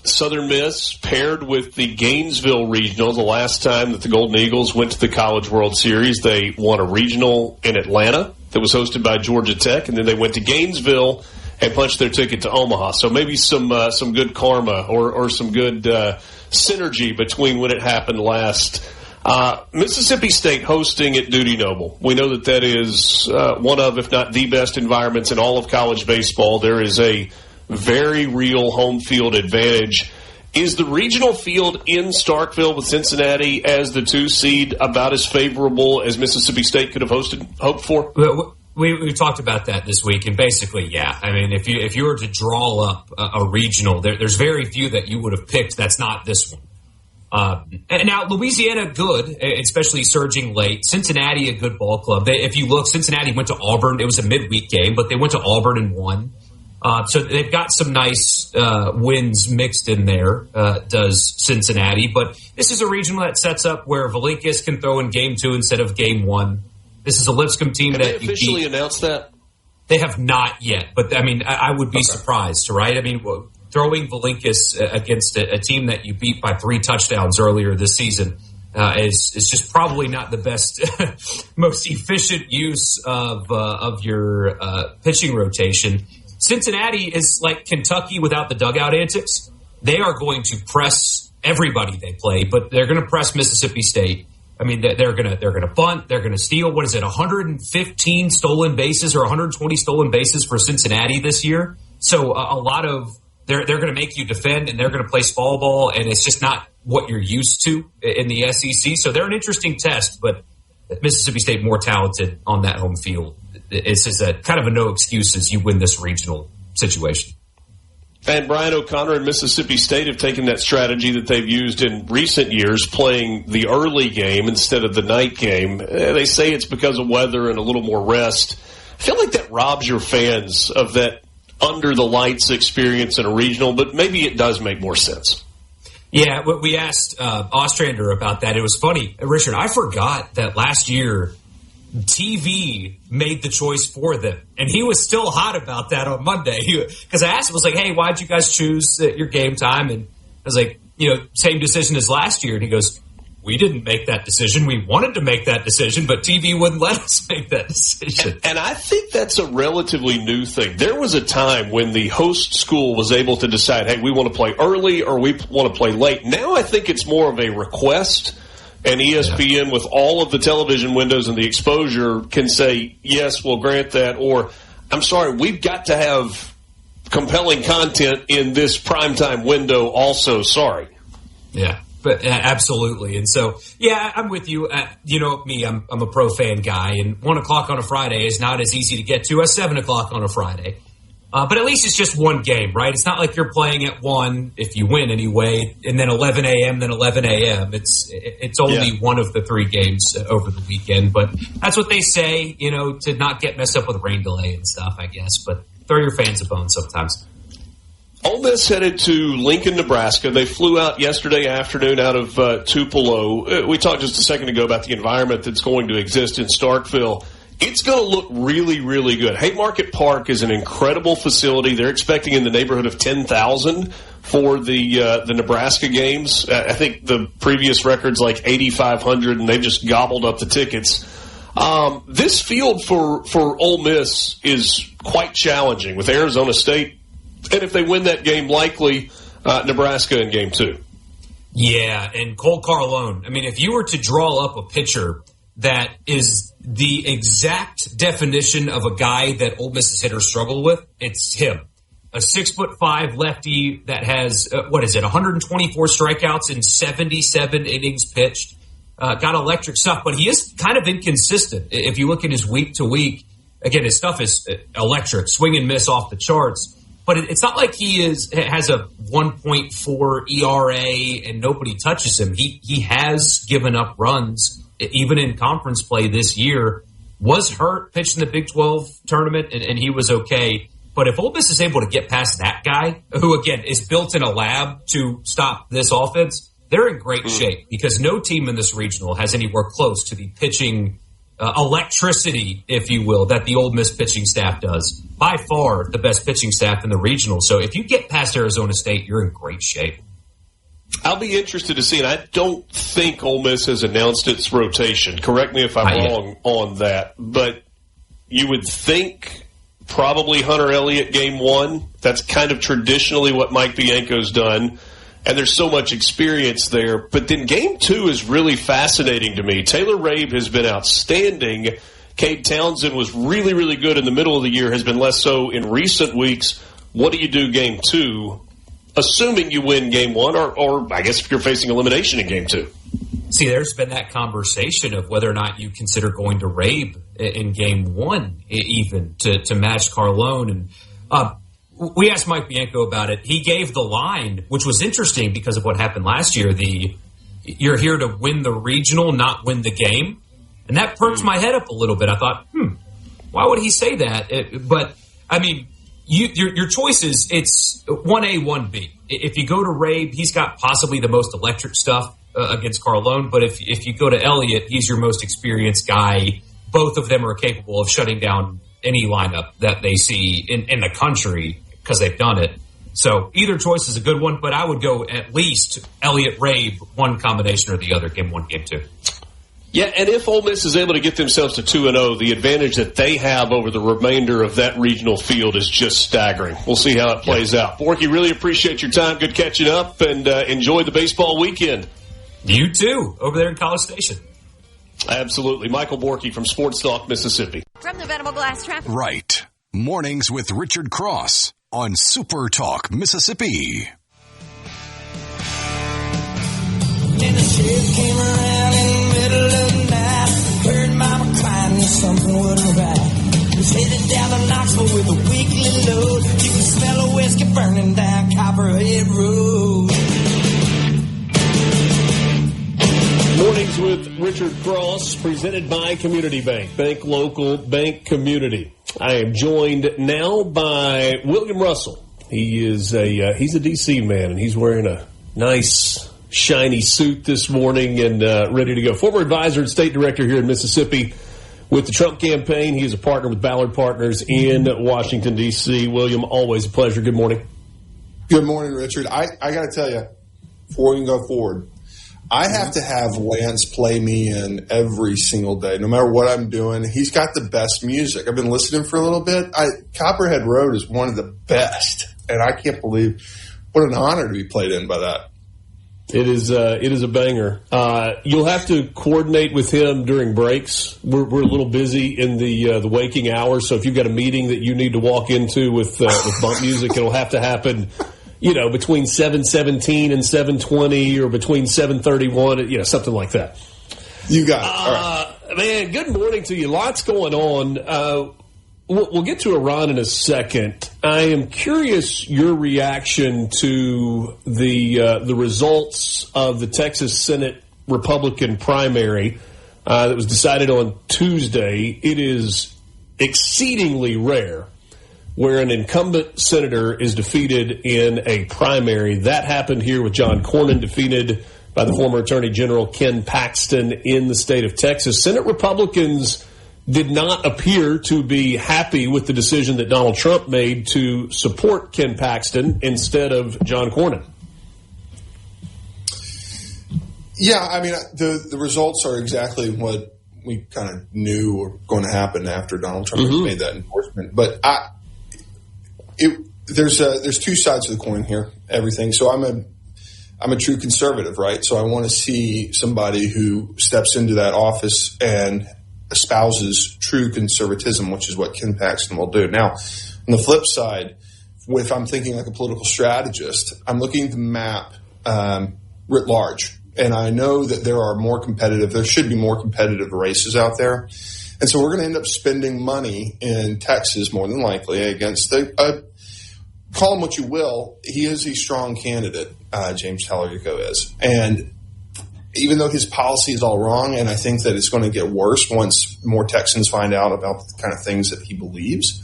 Southern Miss paired with the Gainesville Regional. The last time that the Golden Eagles went to the College World Series, they won a regional in Atlanta that was hosted by Georgia Tech, and then they went to Gainesville and punched their ticket to Omaha. So maybe some good karma or some good synergy between when it happened last. Mississippi State hosting at Dudy Noble. We know that is one of, if not the best environments in all of college baseball. There is a very real home field advantage. Is the regional field in Starkville with Cincinnati as the 2 seed about as favorable as Mississippi State could have hoped for? We talked about that this week, and basically, yeah. If you were to draw up a regional, there's very few that you would have picked that's not this one. And now, Louisiana, good, especially surging late. Cincinnati, a good ball club. If you look, Cincinnati went to Auburn. It was a midweek game, but they went to Auburn and won. So they've got some nice wins mixed in there, does Cincinnati. But this is a regional that sets up where Valinkis can throw in game 2 instead of game 1. This is a Lipscomb team have that they officially announced that? They have not yet, but I would be surprised, right? Throwing Valinkis against a team that you beat by 3 touchdowns earlier this season is just probably not the best, most efficient use of your pitching rotation. Cincinnati is like Kentucky without the dugout antics. They are going to press everybody they play, but they're going to press Mississippi State. They're gonna bunt. They're gonna steal. What is it? 115 stolen bases or 120 stolen bases for Cincinnati this year. So a lot of they're gonna make you defend, and they're gonna play small ball, and it's just not what you're used to in the SEC. So they're an interesting test, but Mississippi State more talented on that home field. It's just a kind of a no excuses. You win this regional situation. And Brian O'Connor and Mississippi State have taken that strategy that they've used in recent years, playing the early game instead of the night game. They say it's because of weather and a little more rest. I feel like that robs your fans of that under-the-lights experience in a regional, but maybe it does make more sense. Yeah, we asked Ostrander about that. It was funny. Richard, I forgot that last year TV made the choice for them, and he was still hot about that on Monday. Because I asked him, I was like, "Hey, why'd you guys choose your game time?" And I was like, "Same decision as last year." And he goes, we didn't make that decision. We wanted to make that decision, but TV wouldn't let us make that decision. And I think that's a relatively new thing. There was a time when the host school was able to decide, hey, we want to play early or we want to play late. Now I think it's more of a request, and ESPN, with all of the television windows and the exposure, can say, yes, we'll grant that, or, I'm sorry, we've got to have compelling content in this primetime window also. Sorry. Yeah. But absolutely. And so, yeah, I'm with you. You know me, I'm a pro fan guy, and 1 o'clock on a Friday is not as easy to get to as 7 o'clock on a Friday. But at least it's just one game, right? It's not like you're playing at 1, if you win anyway, and then 11 a.m., then 11 a.m. It's only one of the 3 games over the weekend. But that's what they say, you know, to not get messed up with rain delay and stuff, I guess. But throw your fans a bone sometimes. Ole Miss headed to Lincoln, Nebraska. They flew out yesterday afternoon out of Tupelo. We talked just a second ago about the environment that's going to exist in Starkville. It's going to look really, really good. Haymarket Park is an incredible facility. They're expecting in the neighborhood of 10,000 for the Nebraska games. I think the previous record's like 8,500, and they've just gobbled up the tickets. This field for Ole Miss is quite challenging with Arizona State. And if they win that game, likely Nebraska in game 2. Yeah, and Cole Carlone. I mean, if you were to draw up a pitcher that is the exact definition of a guy that Ole Miss's hitters struggle with, it's him. A 6'5" lefty that has, 124 strikeouts in 77 innings pitched. Got electric stuff, but he is kind of inconsistent. If you look at his week to week, again, his stuff is electric, swing and miss off the charts. But it's not like he has a 1.4 ERA and nobody touches him. He has given up runs, even in conference play this year. Was hurt, pitched in the Big 12 tournament, and he was okay. But if Ole Miss is able to get past that guy, who, again, is built in a lab to stop this offense, they're in great shape because no team in this regional has anywhere close to the pitching electricity, if you will, that the Ole Miss pitching staff does. By far the best pitching staff in the regional. So if you get past Arizona State, you're in great shape. I'll be interested to see, and I don't think Ole Miss has announced its rotation. Correct me if I'm wrong on that. But you would think probably Hunter Elliott game 1. That's kind of traditionally what Mike Bianco's done. And there's so much experience there. But then game 2 is really fascinating to me. Taylor Rabe has been outstanding. Cade Townsend was really, really good in the middle of the year, has been less so in recent weeks. What do you do game 2, assuming you win game 1, or I guess if you're facing elimination in game 2? See, there's been that conversation of whether or not you consider going to Rabe in game 1 even to match Carlone. And we asked Mike Bianco about it. He gave the line, which was interesting because of what happened last year. You're here to win the regional, not win the game. And that perked my head up a little bit. I thought, why would he say that? But, I mean, your choices, it's 1A, 1B. If you go to Rabe, he's got possibly the most electric stuff against Carlone. But if you go to Elliott, he's your most experienced guy. Both of them are capable of shutting down any lineup that they see in the country because they've done it. So either choice is a good one, but I would go at least Elliott, Rabe, one combination or the other, game 1, game 2. Yeah, and if Ole Miss is able to get themselves to 2-0, the advantage that they have over the remainder of that regional field is just staggering. We'll see how it plays out. Borky, really appreciate your time. Good catching up, and enjoy the baseball weekend. You too, over there in College Station. Absolutely. Michael Borky from SuperTalk Mississippi. From the Venable Glass Traffic. Right. Mornings with Richard Cross on SuperTalk Mississippi. Then the sheriff came around in the middle of the night. Heard mama crying that something wasn't right. Was headed down to Knoxville with a weekly load. You could smell a whiskey burning down Copperhead Road. Mornings with Richard Cross, presented by Community Bank. Bank local, bank community. I am joined now by William Russell. He's a D.C. man, and he's wearing a nice, shiny suit this morning and ready to go. Former advisor and state director here in Mississippi with the Trump campaign. He is a partner with Ballard Partners in Washington, D.C. William, always a pleasure. Good morning. Good morning, Richard. I got to tell you, before we can go forward, I have to have Lance play me in every single day, no matter what I'm doing. He's got the best music. I've been listening for a little bit. Copperhead Road is one of the best, and I can't believe what an honor to be played in by that. It is a banger. You'll have to coordinate with him during breaks. We're a little busy in the waking hours, so if you've got a meeting that you need to walk into with bump music, it'll have to happen, between 7:17 and 7:20, or between 7:31, something like that. You got it. All right. Man, good morning to you. Lots going on. We'll get to Iran in a second. I am curious your reaction to the results of the Texas Senate Republican primary that was decided on Tuesday. It is exceedingly rare where an incumbent senator is defeated in a primary. That happened here with John Cornyn, defeated by the former Attorney General Ken Paxton in the state of Texas. Senate Republicans did not appear to be happy with the decision that Donald Trump made to support Ken Paxton instead of John Cornyn. Yeah, I mean, the results are exactly what we kind of knew were going to happen after Donald Trump made that endorsement. But there's two sides of the coin here. Everything. So I'm a true conservative, right? So I want to see somebody who steps into that office and espouses true conservatism, which is what Ken Paxton will do. Now, on the flip side, if I'm thinking like a political strategist, I'm looking to map writ large. And I know that there should be more competitive races out there. And so we're going to end up spending money in Texas, more than likely, against call him what you will. He is a strong candidate, James Talerico is. And even though his policy is all wrong, and I think that it's going to get worse once more Texans find out about the kind of things that he believes,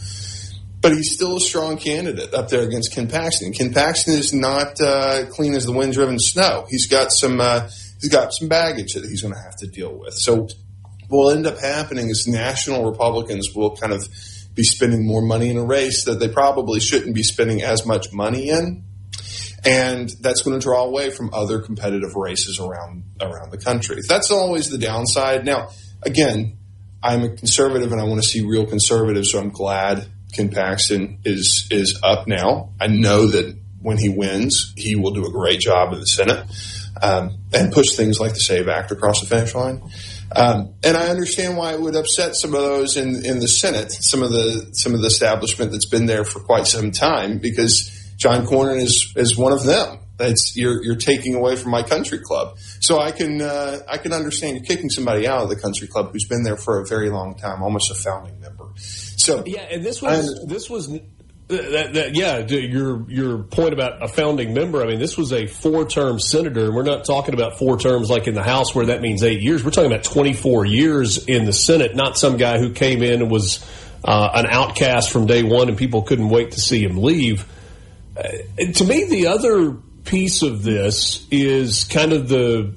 but he's still a strong candidate up there against Ken Paxton. Ken Paxton is not clean as the wind-driven snow. He's got some baggage that he's going to have to deal with. So what will end up happening is national Republicans will kind of be spending more money in a race that they probably shouldn't be spending as much money in. And that's going to draw away from other competitive races around the country. That's always the downside. Now, again, I'm a conservative and I want to see real conservatives, so I'm glad Ken Paxton is up now. I know that when he wins, he will do a great job in the Senate and push things like the SAVE Act across the finish line. And I understand why it would upset some of those in the Senate, some of the establishment that's been there for quite some time, because John Cornyn is one of them. You're taking away from my country club. So I can understand you're kicking somebody out of the country club who's been there for a very long time, almost a founding member. So yeah, and your point about a founding member. I mean, this was a 4-term senator, and we're not talking about 4 terms like in the House where that means 8 years. We're talking about 24 years in the Senate, not some guy who came in and was an outcast from day one and people couldn't wait to see him leave. To me, the other piece of this is kind of the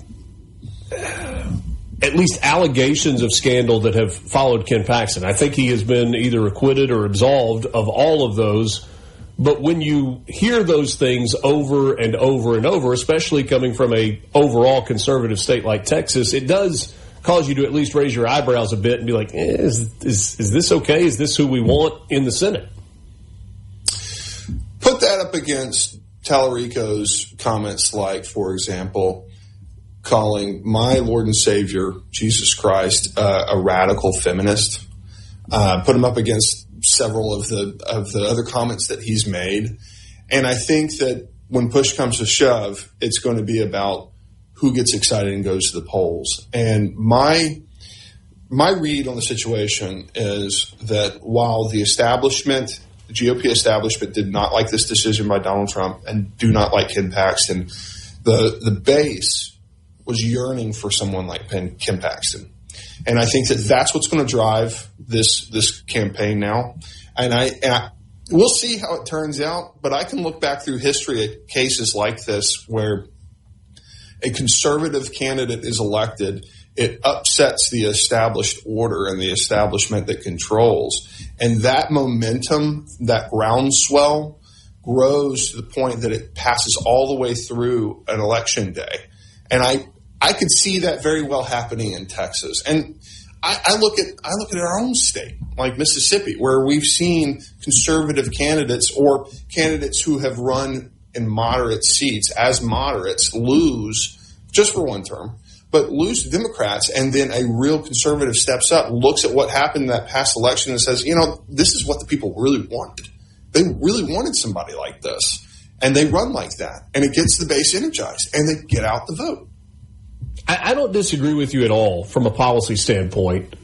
at least allegations of scandal that have followed Ken Paxton. I think he has been either acquitted or absolved of all of those. But when you hear those things over and over and over, especially coming from a overall conservative state like Texas, it does cause you to at least raise your eyebrows a bit and be like, is this okay? Is this who we want in the Senate? Put that up against Talerico's comments like, for example, calling my Lord and Savior, Jesus Christ, a radical feminist. Put him up against several of the other comments that he's made. And I think that when push comes to shove, it's going to be about who gets excited and goes to the polls. And my read on the situation is that while the GOP establishment did not like this decision by Donald Trump and do not like Ken Paxton, the base was yearning for someone like Ken Paxton. And I think that that's what's going to drive this campaign now. And we'll see how it turns out, but I can look back through history at cases like this where a conservative candidate is elected. It upsets the established order and the establishment that controls. And that momentum, that groundswell, grows to the point that it passes all the way through an election day. And I could see that very well happening in Texas. And I look at our own state, like Mississippi, where we've seen conservative candidates or candidates who have run in moderate seats as moderates lose just for one term, but lose to Democrats, and then a real conservative steps up, looks at what happened in that past election and says, this is what the people really wanted. They really wanted somebody like this, and they run like that, and it gets the base energized, and they get out the vote. I don't disagree with you at all from a policy standpoint.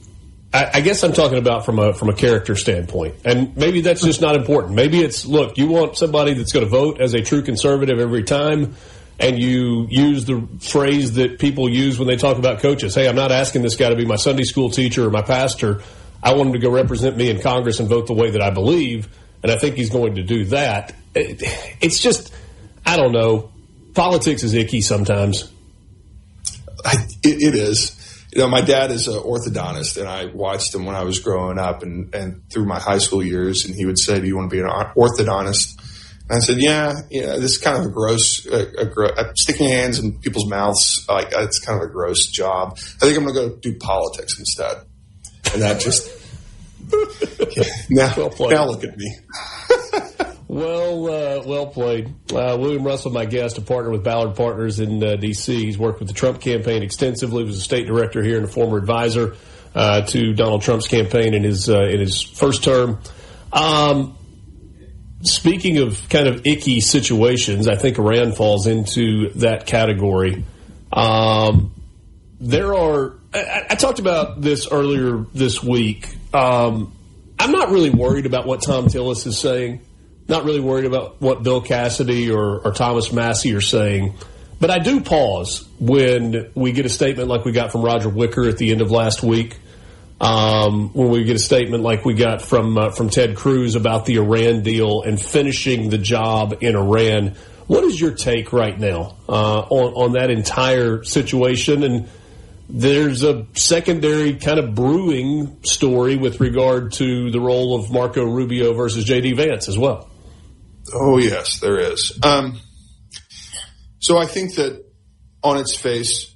I guess I'm talking about from a character standpoint, and maybe that's just not important. Maybe it's, look, you want somebody that's going to vote as a true conservative every time, and you use the phrase that people use when they talk about coaches. Hey, I'm not asking this guy to be my Sunday school teacher or my pastor. I want him to go represent me in Congress and vote the way that I believe, and I think he's going to do that. It's just, I don't know. Politics is icky sometimes. It is. My dad is an orthodontist, and I watched him when I was growing up and through my high school years, and he would say, do you want to be an orthodontist? And I said, yeah, this is kind of a gross, sticking hands in people's mouths, like it's kind of a gross job. I think I'm going to go do politics instead. And that just, now look at me. Well played. William Russell, my guest, a partner with Ballard Partners in D.C. He's worked with the Trump campaign extensively. Was a state director here and a former advisor to Donald Trump's campaign in his first term. Speaking of kind of icky situations, I think Iran falls into that category. I talked about this earlier this week. I'm not really worried about what Tom Tillis is saying. Not really worried about what Bill Cassidy or Thomas Massey are saying. But I do pause when we get a statement like we got from Roger Wicker at the end of last week, when we get a statement like we got from Ted Cruz about the Iran deal and finishing the job in Iran. What is your take right now on that entire situation? And there's a secondary kind of brewing story with regard to the role of Marco Rubio versus J.D. Vance as well. Oh, yes, there is. So I think that on its face,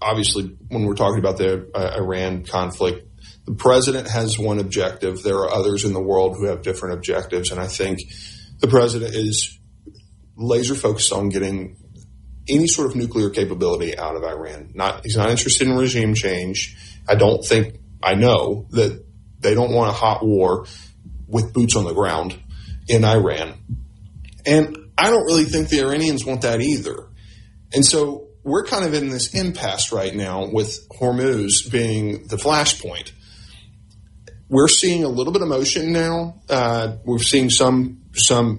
obviously, when we're talking about the Iran conflict, the president has one objective. There are others in the world who have different objectives, and I think the president is laser focused on getting any sort of nuclear capability out of Iran. He's not interested in regime change. I know that they don't want a hot war with boots on the ground in Iran. And I don't really think the Iranians want that either. And so we're kind of in this impasse right now with Hormuz being the flashpoint. We're seeing a little bit of motion now. We're seeing some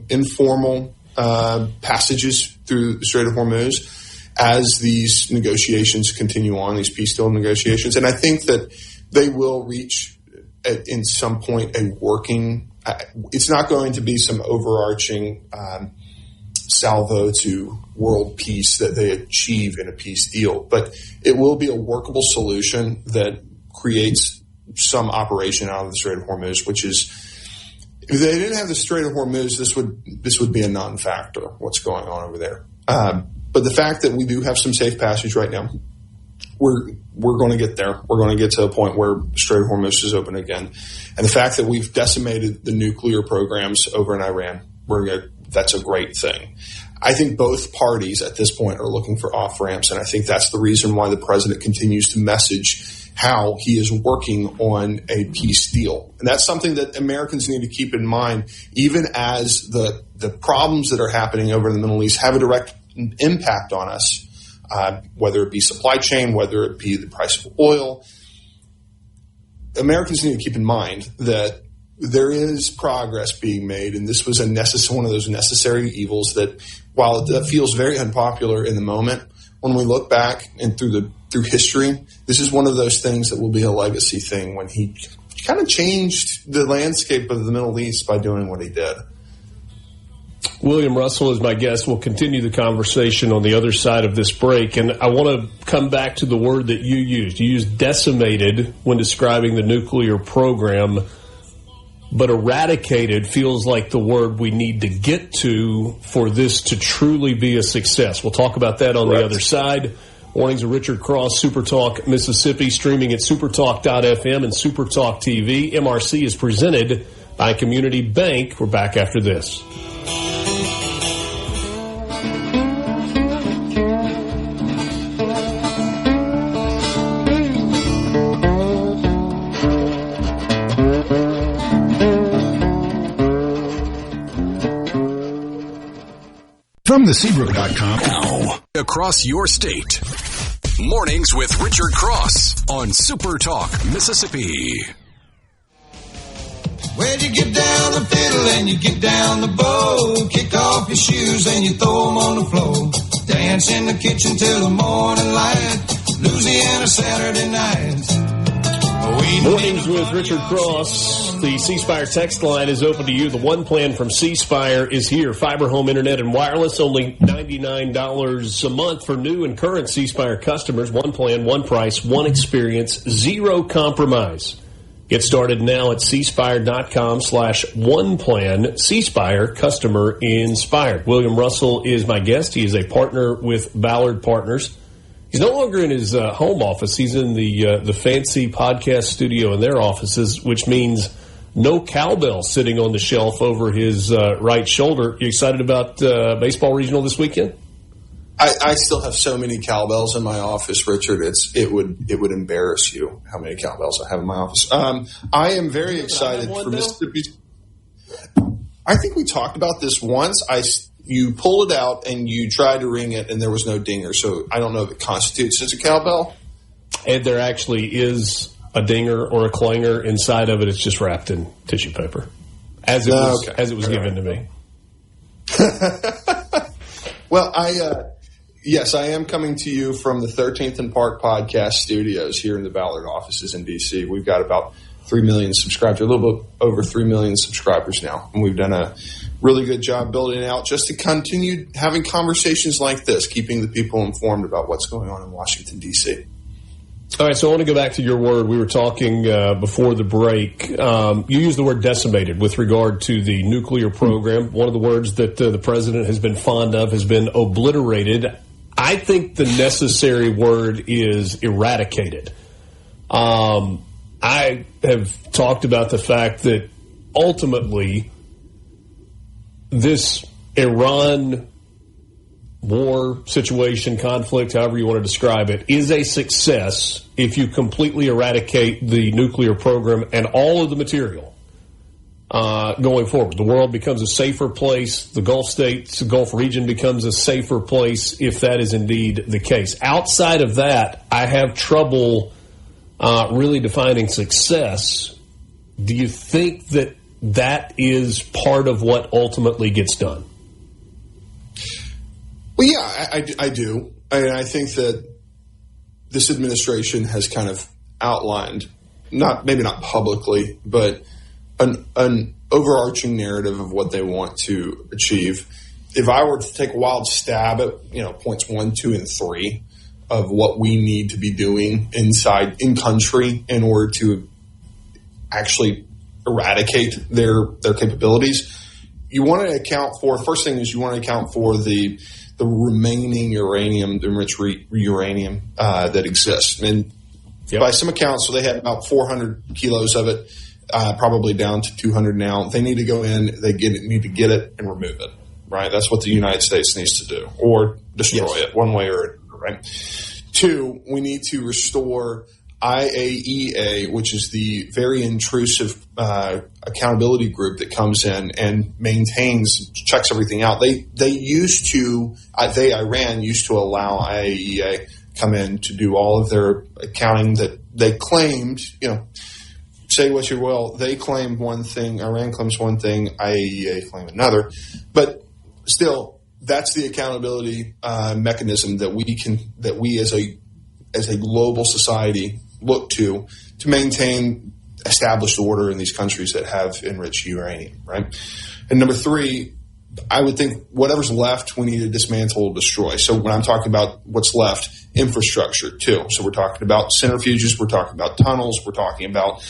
informal passages through the Strait of Hormuz as these negotiations continue on, these peace deal negotiations. And I think that they will reach in some point a working. It's not going to be some overarching salvo to world peace that they achieve in a peace deal, but it will be a workable solution that creates some operation out of the Strait of Hormuz, which is, if they didn't have the Strait of Hormuz, this would be a non-factor, what's going on over there. But the fact that we do have some safe passage right now, we're going to get there. We're going to get to a point where the Strait of Hormuz is open again. And the fact that we've decimated the nuclear programs over in Iran, that's a great thing. I think both parties at this point are looking for off-ramps, and I think that's the reason why the president continues to message how he is working on a peace deal. And that's something that Americans need to keep in mind, even as the problems that are happening over in the Middle East have a direct impact on us. Whether it be supply chain, whether it be the price of oil. Americans need to keep in mind that there is progress being made, and this was one of those necessary evils that, while it feels very unpopular in the moment, when we look back and through history, this is one of those things that will be a legacy thing when he kind of changed the landscape of the Middle East by doing what he did. William Russell is my guest. We'll continue the conversation on the other side of this break. And I want to come back to the word that you used. You used decimated when describing the nuclear program, but eradicated feels like the word we need to get to for this to truly be a success. We'll talk about that on the other side. Mornings of Richard Cross, SuperTalk Mississippi, streaming at supertalk.fm and SuperTalk TV. MRC is presented by Community Bank. We're back after this. From theSeabrook.com. Now, across your state. Mornings with Richard Cross on SuperTalk Mississippi. Well, you get down the fiddle and you get down the bow. Kick off your shoes and you throw them on the floor. Dance in the kitchen till the morning light. Louisiana Saturday night. Mornings with Richard Cross. The C Spire text line is open to you. The one plan from C Spire is here. Fiber home internet and wireless, only $99 a month for new and current C Spire customers. One plan, one price, one experience, zero compromise. Get started now at cspire.com/one plan. C Spire, customer inspired. William Russell is my guest. He is a partner with Ballard Partners. He's no longer in his home office. He's in the fancy podcast studio in their offices, which means no cowbell sitting on the shelf over his right shoulder. You excited about baseball regional this weekend? I still have so many cowbells in my office, Richard. It would embarrass you how many cowbells I have in my office. I am very excited for Mississippi. I think we talked about this once. You pulled it out and you tried to ring it, and there was no dinger. So I don't know if it constitutes as a cowbell. And there actually is a dinger or a clanger inside of it. It's just wrapped in tissue paper, as it was given to me. Well, yes, I am coming to you from the 13th and Park podcast studios here in the Ballard offices in D.C. We've got about 3 million subscribers, a little bit over 3 million subscribers now. And we've done a really good job building it out just to continue having conversations like this, keeping the people informed about what's going on in Washington, D.C. All right, so I want to go back to your word. We were talking before the break. You used the word decimated with regard to the nuclear program. One of the words that the president has been fond of has been obliterated. I think the necessary word is eradicated. I have talked about the fact that ultimately this Iran war situation, conflict, however you want to describe it, is a success if you completely eradicate the nuclear program and all of the material going forward. The world becomes a safer place. The Gulf states, the Gulf region becomes a safer place if that is indeed the case. Outside of that, I have trouble really defining success. Do you think that that is part of what ultimately gets done? Well, yeah, I do. I think that this administration has kind of outlined, maybe not publicly, but an overarching narrative of what they want to achieve. If I were to take a wild stab at, points 1, 2, and 3 of what we need to be doing in country in order to actually eradicate their capabilities, you want to account for, first thing is you want to account for the remaining uranium, the enriched uranium that exists. And by some accounts, so they had about 400 kilos of it, probably down to 200 now. They need to go in, need to get it and remove it, right? That's what the United States needs to do, or destroy it one way or another, right? 2, we need to restore IAEA, which is the very intrusive accountability group that comes in and checks everything out. Iran used to allow IAEA come in to do all of their accounting that they claimed, say what you will, they claim one thing, Iran claims one thing, IAEA claim another. But still, that's the accountability mechanism that we as a global society look to maintain established order in these countries that have enriched uranium, right? And number 3, I would think whatever's left, we need to dismantle and destroy. So when I'm talking about what's left, infrastructure too. So we're talking about centrifuges, we're talking about tunnels, we're talking about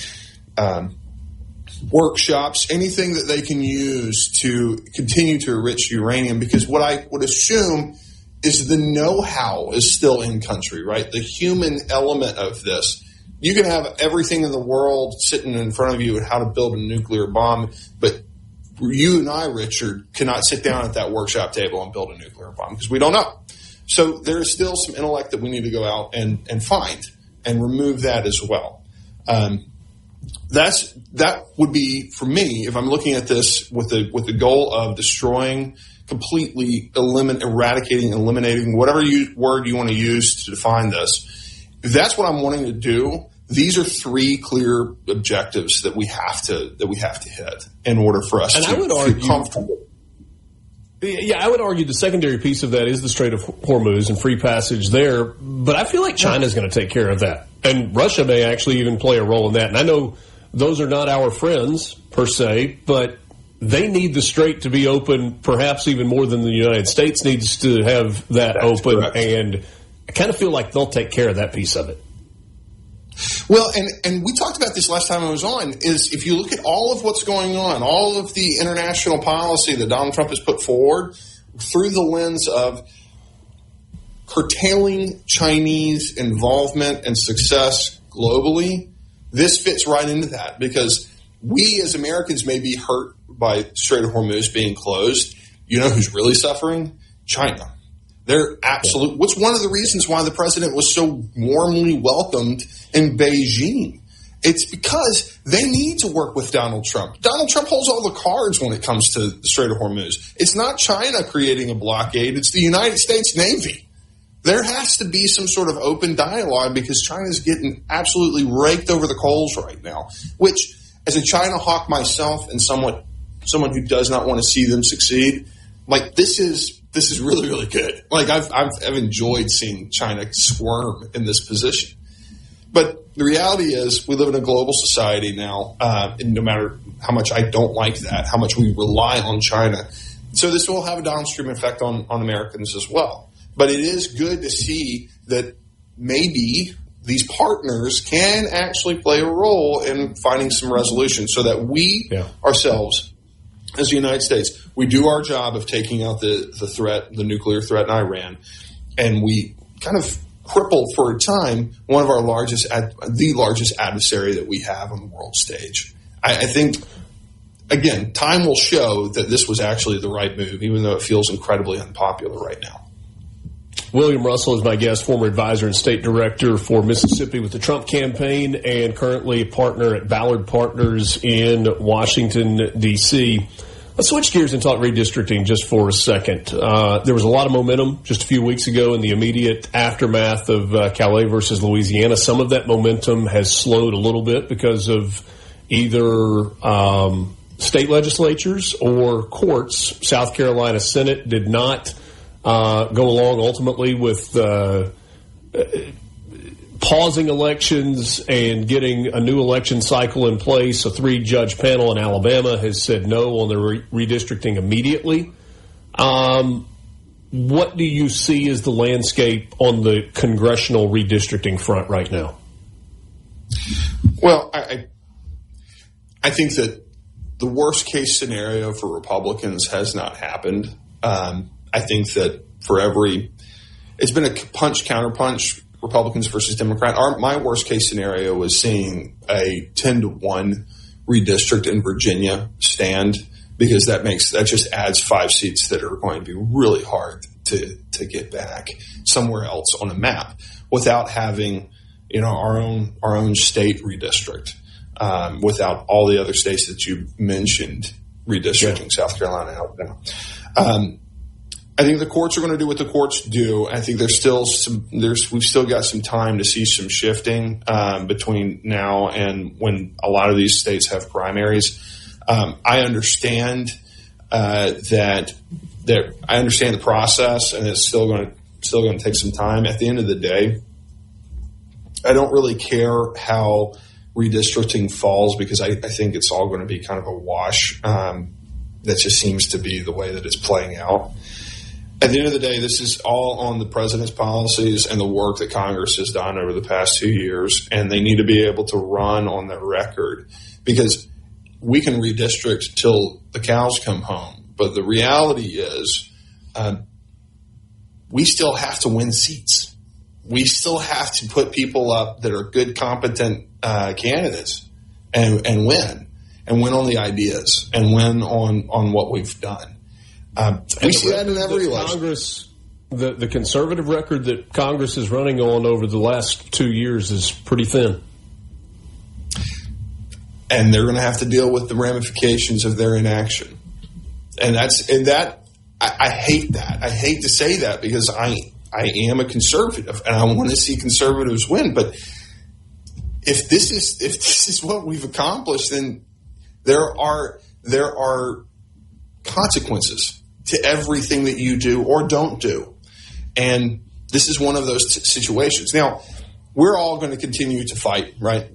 workshops, anything that they can use to continue to enrich uranium. Because what I would assume is the know-how is still in country, right? The human element of this. You can have everything in the world sitting in front of you and how to build a nuclear bomb, but you and I, Richard, cannot sit down at that workshop table and build a nuclear bomb because we don't know. So there is still some intellect that we need to go out and find and remove that as well. That would be, for me, if I'm looking at this with the goal of destroying, completely eradicating, eliminating, whatever word you want to use to define this. If that's what I'm wanting to do, these are three clear objectives that we have to hit in order for us to feel comfortable. Yeah, I would argue the secondary piece of that is the Strait of Hormuz and free passage there, but I feel like China's going to take care of that. And Russia may actually even play a role in that. And I know those are not our friends, per se, but they need the strait to be open perhaps even more than the United States needs to have that open. Correct. And I kind of feel like they'll take care of that piece of it. Well, and we talked about this last time I was on, is if you look at all of what's going on, all of the international policy that Donald Trump has put forward through the lens of curtailing Chinese involvement and success globally, this fits right into that because we as Americans may be hurt by Strait of Hormuz being closed. You know who's really suffering? China. They're absolute. What's one of the reasons why the president was so warmly welcomed in Beijing? It's because they need to work with Donald Trump. Donald Trump holds all the cards when it comes to the Strait of Hormuz. It's not China creating a blockade. It's the United States Navy. There has to be some sort of open dialogue because China's getting absolutely raked over the coals right now, which as a China hawk myself and someone who does not want to see them succeed, like this is really, really good. Like I've enjoyed seeing China squirm in this position. But the reality is we live in a global society now, and no matter how much I don't like that, how much we rely on China. So this will have a downstream effect on Americans as well. But it is good to see that maybe these partners can actually play a role in finding some resolution so that we ourselves, as the United States, we do our job of taking out the threat, the nuclear threat in Iran, and we kind of cripple for a time one of our the largest adversary that we have on the world stage. I think, again, time will show that this was actually the right move, even though it feels incredibly unpopular right now. William Russell is my guest, former advisor and state director for Mississippi with the Trump campaign and currently a partner at Ballard Partners in Washington, D.C. Let's switch gears and talk redistricting just for a second. There was a lot of momentum just a few weeks ago in the immediate aftermath of Calais versus Louisiana. Some of that momentum has slowed a little bit because of either state legislatures or courts. South Carolina Senate did not go along ultimately with pausing elections and getting a new election cycle in place. A 3-judge panel in Alabama has said no on the redistricting immediately. What do you see as the landscape on the congressional redistricting front right now? Well, I think that the worst case scenario for Republicans has not happened. I think that it's been a punch counterpunch, Republicans versus Democrat. My worst case scenario was seeing a 10-1 redistrict in Virginia stand because that just adds 5 seats that are going to be really hard to get back somewhere else on a map without having, our own state redistrict, without all the other states that you mentioned redistricting, South Carolina, Alabama. I think the courts are going to do what the courts do. I think we've still got some time to see some shifting between now and when a lot of these states have primaries. I understand I understand the process, and it's still going to take some time. At the end of the day, I don't really care how redistricting falls because I think it's all going to be kind of a wash. That just seems to be the way that it's playing out. At the end of the day, this is all on the president's policies and the work that Congress has done over the past 2 years, and they need to be able to run on their record because we can redistrict till the cows come home. But the reality is we still have to win seats. We still have to put people up that are good, competent candidates and win on the ideas and win on what we've done. We see that in every election. Congress, the conservative record that Congress is running on over the last 2 years is pretty thin. And they're going to have to deal with the ramifications of their inaction. And I hate that. I hate to say that because I am a conservative and I want to see conservatives win. But if this is what we've accomplished, then there are consequences to everything that you do or don't do. And this is one of those situations. Now, we're all going to continue to fight, right?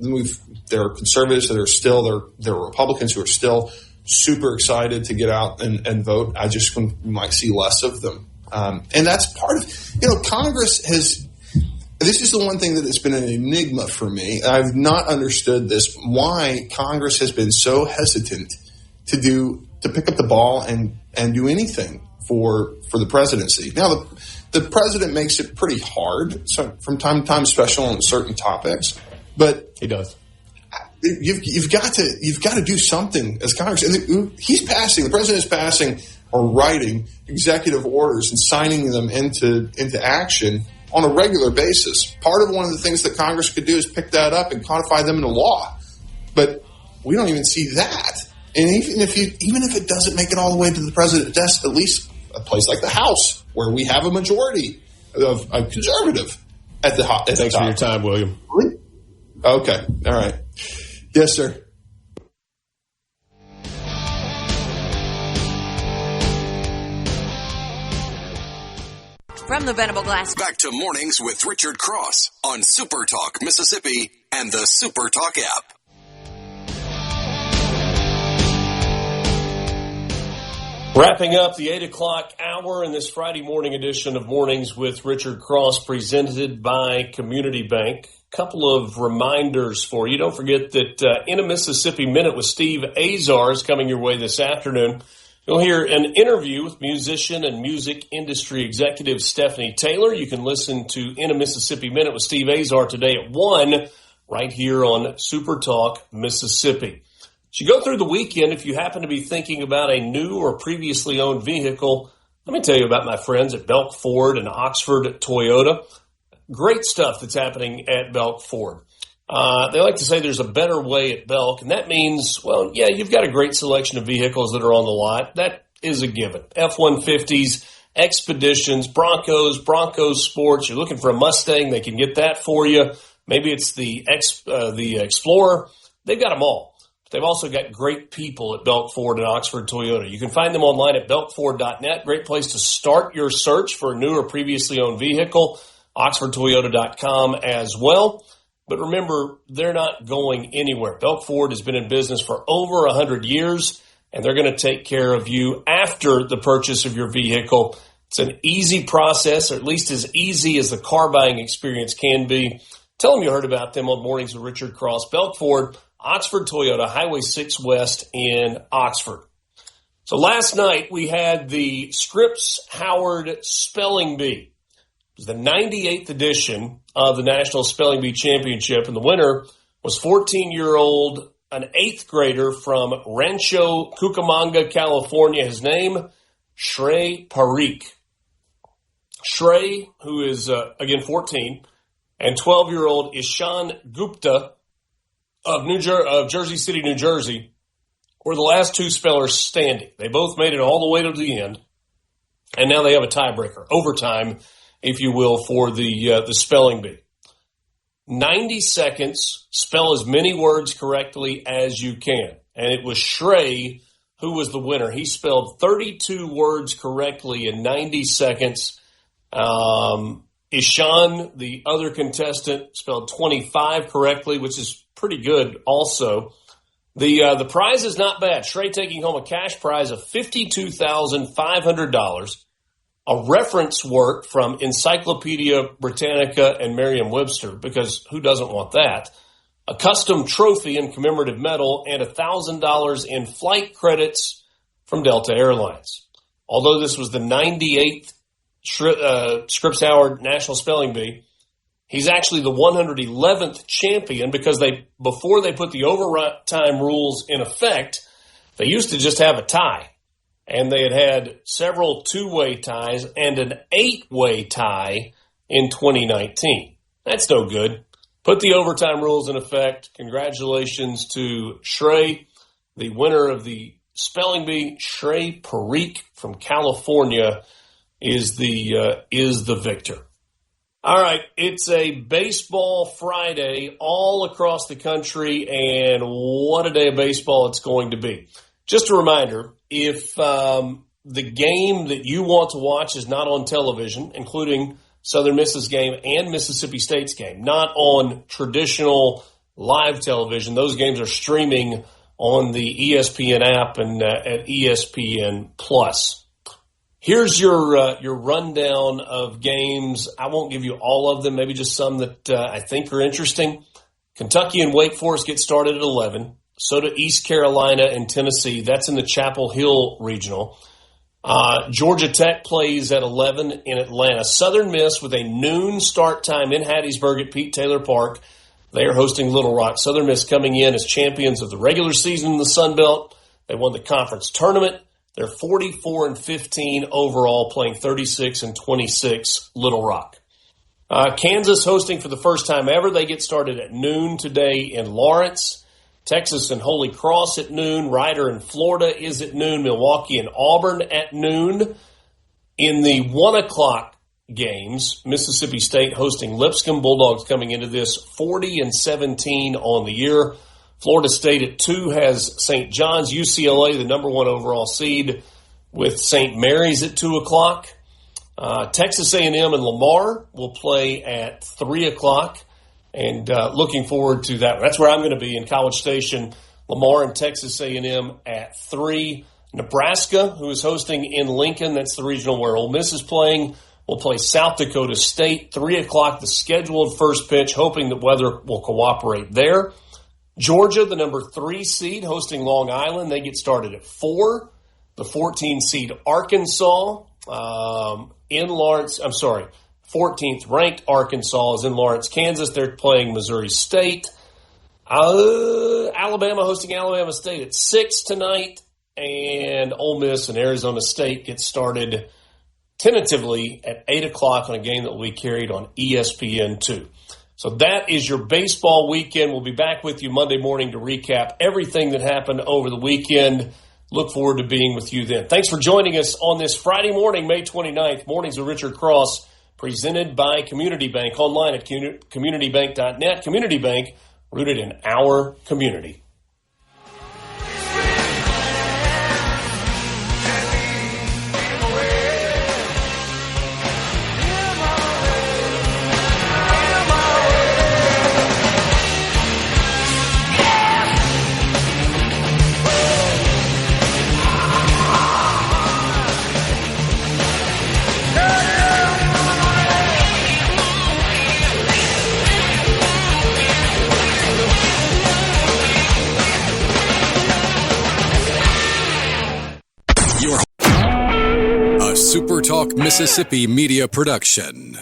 There are conservatives that are still, there are Republicans who are still super excited to get out and vote. I just might see less of them. And that's part of, Congress this is the one thing that has been an enigma for me. I've not understood this, why Congress has been so hesitant to pick up the ball and do anything for the presidency. Now, the president makes it pretty hard from time to time, especially on certain topics, but he does. You've got to do something as Congress. And the president is passing or writing executive orders and signing them into action on a regular basis. Part of one of the things that Congress could do is pick that up and codify them into law. But we don't even see that. And even if it doesn't make it all the way to the president's desk, at least a place like the House, where we have a majority of a conservative at the top. Thanks for your time, William. Okay. All right. Yes, sir. From the Venable Glass. Back to Mornings with Richard Cross on SuperTalk Mississippi and the SuperTalk app. Wrapping up the 8 o'clock hour in this Friday morning edition of Mornings with Richard Cross, presented by Community Bank. Couple of reminders for you. Don't forget that In a Mississippi Minute with Steve Azar is coming your way this afternoon. You'll hear an interview with musician and music industry executive Stephanie Taylor. You can listen to In a Mississippi Minute with Steve Azar today at 1 right here on Super Talk Mississippi. As you go through the weekend, if you happen to be thinking about a new or previously owned vehicle, let me tell you about my friends at Belk Ford and Oxford Toyota. Great stuff that's happening at Belk Ford. They like to say there's a better way at Belk, and that means, well, yeah, you've got a great selection of vehicles that are on the lot. That is a given. F-150s, Expeditions, Broncos Sports. You're looking for a Mustang, they can get that for you. Maybe it's the Explorer. They've got them all. They've also got great people at Belk Ford and Oxford Toyota. You can find them online at belkford.net. Great place to start your search for a new or previously owned vehicle. OxfordToyota.com as well. But remember, they're not going anywhere. Belk Ford has been in business for over 100 years, and they're going to take care of you after the purchase of your vehicle. It's an easy process, or at least as easy as the car buying experience can be. Tell them you heard about them on Mornings with Richard Cross. Belk Ford, Oxford Toyota, Highway 6 West in Oxford. So last night we had the Scripps Howard Spelling Bee. It was the 98th edition of the National Spelling Bee Championship, and the winner was 14-year-old, an 8th grader from Rancho Cucamonga, California. His name, Shrey Parikh. Shrey, who is, again, 14, and 12-year-old Ishan Gupta of Jersey City, New Jersey, were the last two spellers standing. They both made it all the way to the end, and now they have a tiebreaker, overtime, if you will, for the spelling bee. 90 seconds, spell as many words correctly as you can. And it was Shrey who was the winner. He spelled 32 words correctly in 90 seconds. Ishan, the other contestant, spelled 25 correctly, which is pretty good also. The prize is not bad. Shrey taking home a cash prize of $52,500. A reference work from Encyclopedia Britannica and Merriam-Webster, because who doesn't want that? A custom trophy and commemorative medal, and $1,000 in flight credits from Delta Airlines. Although this was the 98th Scripps Howard National Spelling Bee. He's actually the 111th champion because before they put the overtime rules in effect, they used to just have a tie. And they had several two-way ties and an 8-way tie in 2019. That's no good. Put the overtime rules in effect. Congratulations to Shrey, the winner of the Spelling Bee. Shrey Parikh from California is the victor. All right, it's a baseball Friday all across the country, and what a day of baseball it's going to be. Just a reminder, if the game that you want to watch is not on television, including Southern Miss's game and Mississippi State's game, not on traditional live television, those games are streaming on the ESPN app and at ESPN Plus. Here's your rundown of games. I won't give you all of them, maybe just some that I think are interesting. Kentucky and Wake Forest get started at 11. So do East Carolina and Tennessee. That's in the Chapel Hill Regional. Georgia Tech plays at 11 in Atlanta. Southern Miss with a noon start time in Hattiesburg at Pete Taylor Park. They are hosting Little Rock. Southern Miss coming in as champions of the regular season in the Sun Belt. They won the conference tournament. They're 44-15 overall, playing 36-26 Little Rock. Kansas hosting for the first time ever. They get started at noon today in Lawrence. Texas and Holy Cross at noon. Ryder and Florida is at noon. Milwaukee and Auburn at noon. In the 1 o'clock games, Mississippi State hosting Lipscomb. Bulldogs coming into this 40-17 on the year. Florida State at 2 has St. John's. UCLA, the number 1 overall seed, with St. Mary's at 2 o'clock. Texas A&M and Lamar will play at 3 o'clock. And looking forward to that. That's where I'm going to be in College Station. Lamar and Texas A&M at 3. Nebraska, who is hosting in Lincoln, that's the regional where Ole Miss is playing, will play South Dakota State, 3 o'clock, the scheduled first pitch, hoping that weather will cooperate there. Georgia, the number 3 seed, hosting Long Island. They get started at 4. The 14 seed Arkansas in Lawrence. 14th ranked Arkansas is in Lawrence, Kansas. They're playing Missouri State. Alabama hosting Alabama State at 6 tonight. And Ole Miss and Arizona State get started tentatively at 8 o'clock on a game that will be carried on ESPN2. So that is your baseball weekend. We'll be back with you Monday morning to recap everything that happened over the weekend. Look forward to being with you then. Thanks for joining us on this Friday morning, May 29th. Mornings with Richard Cross, presented by Community Bank. Online at communitybank.net. Community Bank, rooted in our community. SuperTalk Mississippi Media Production.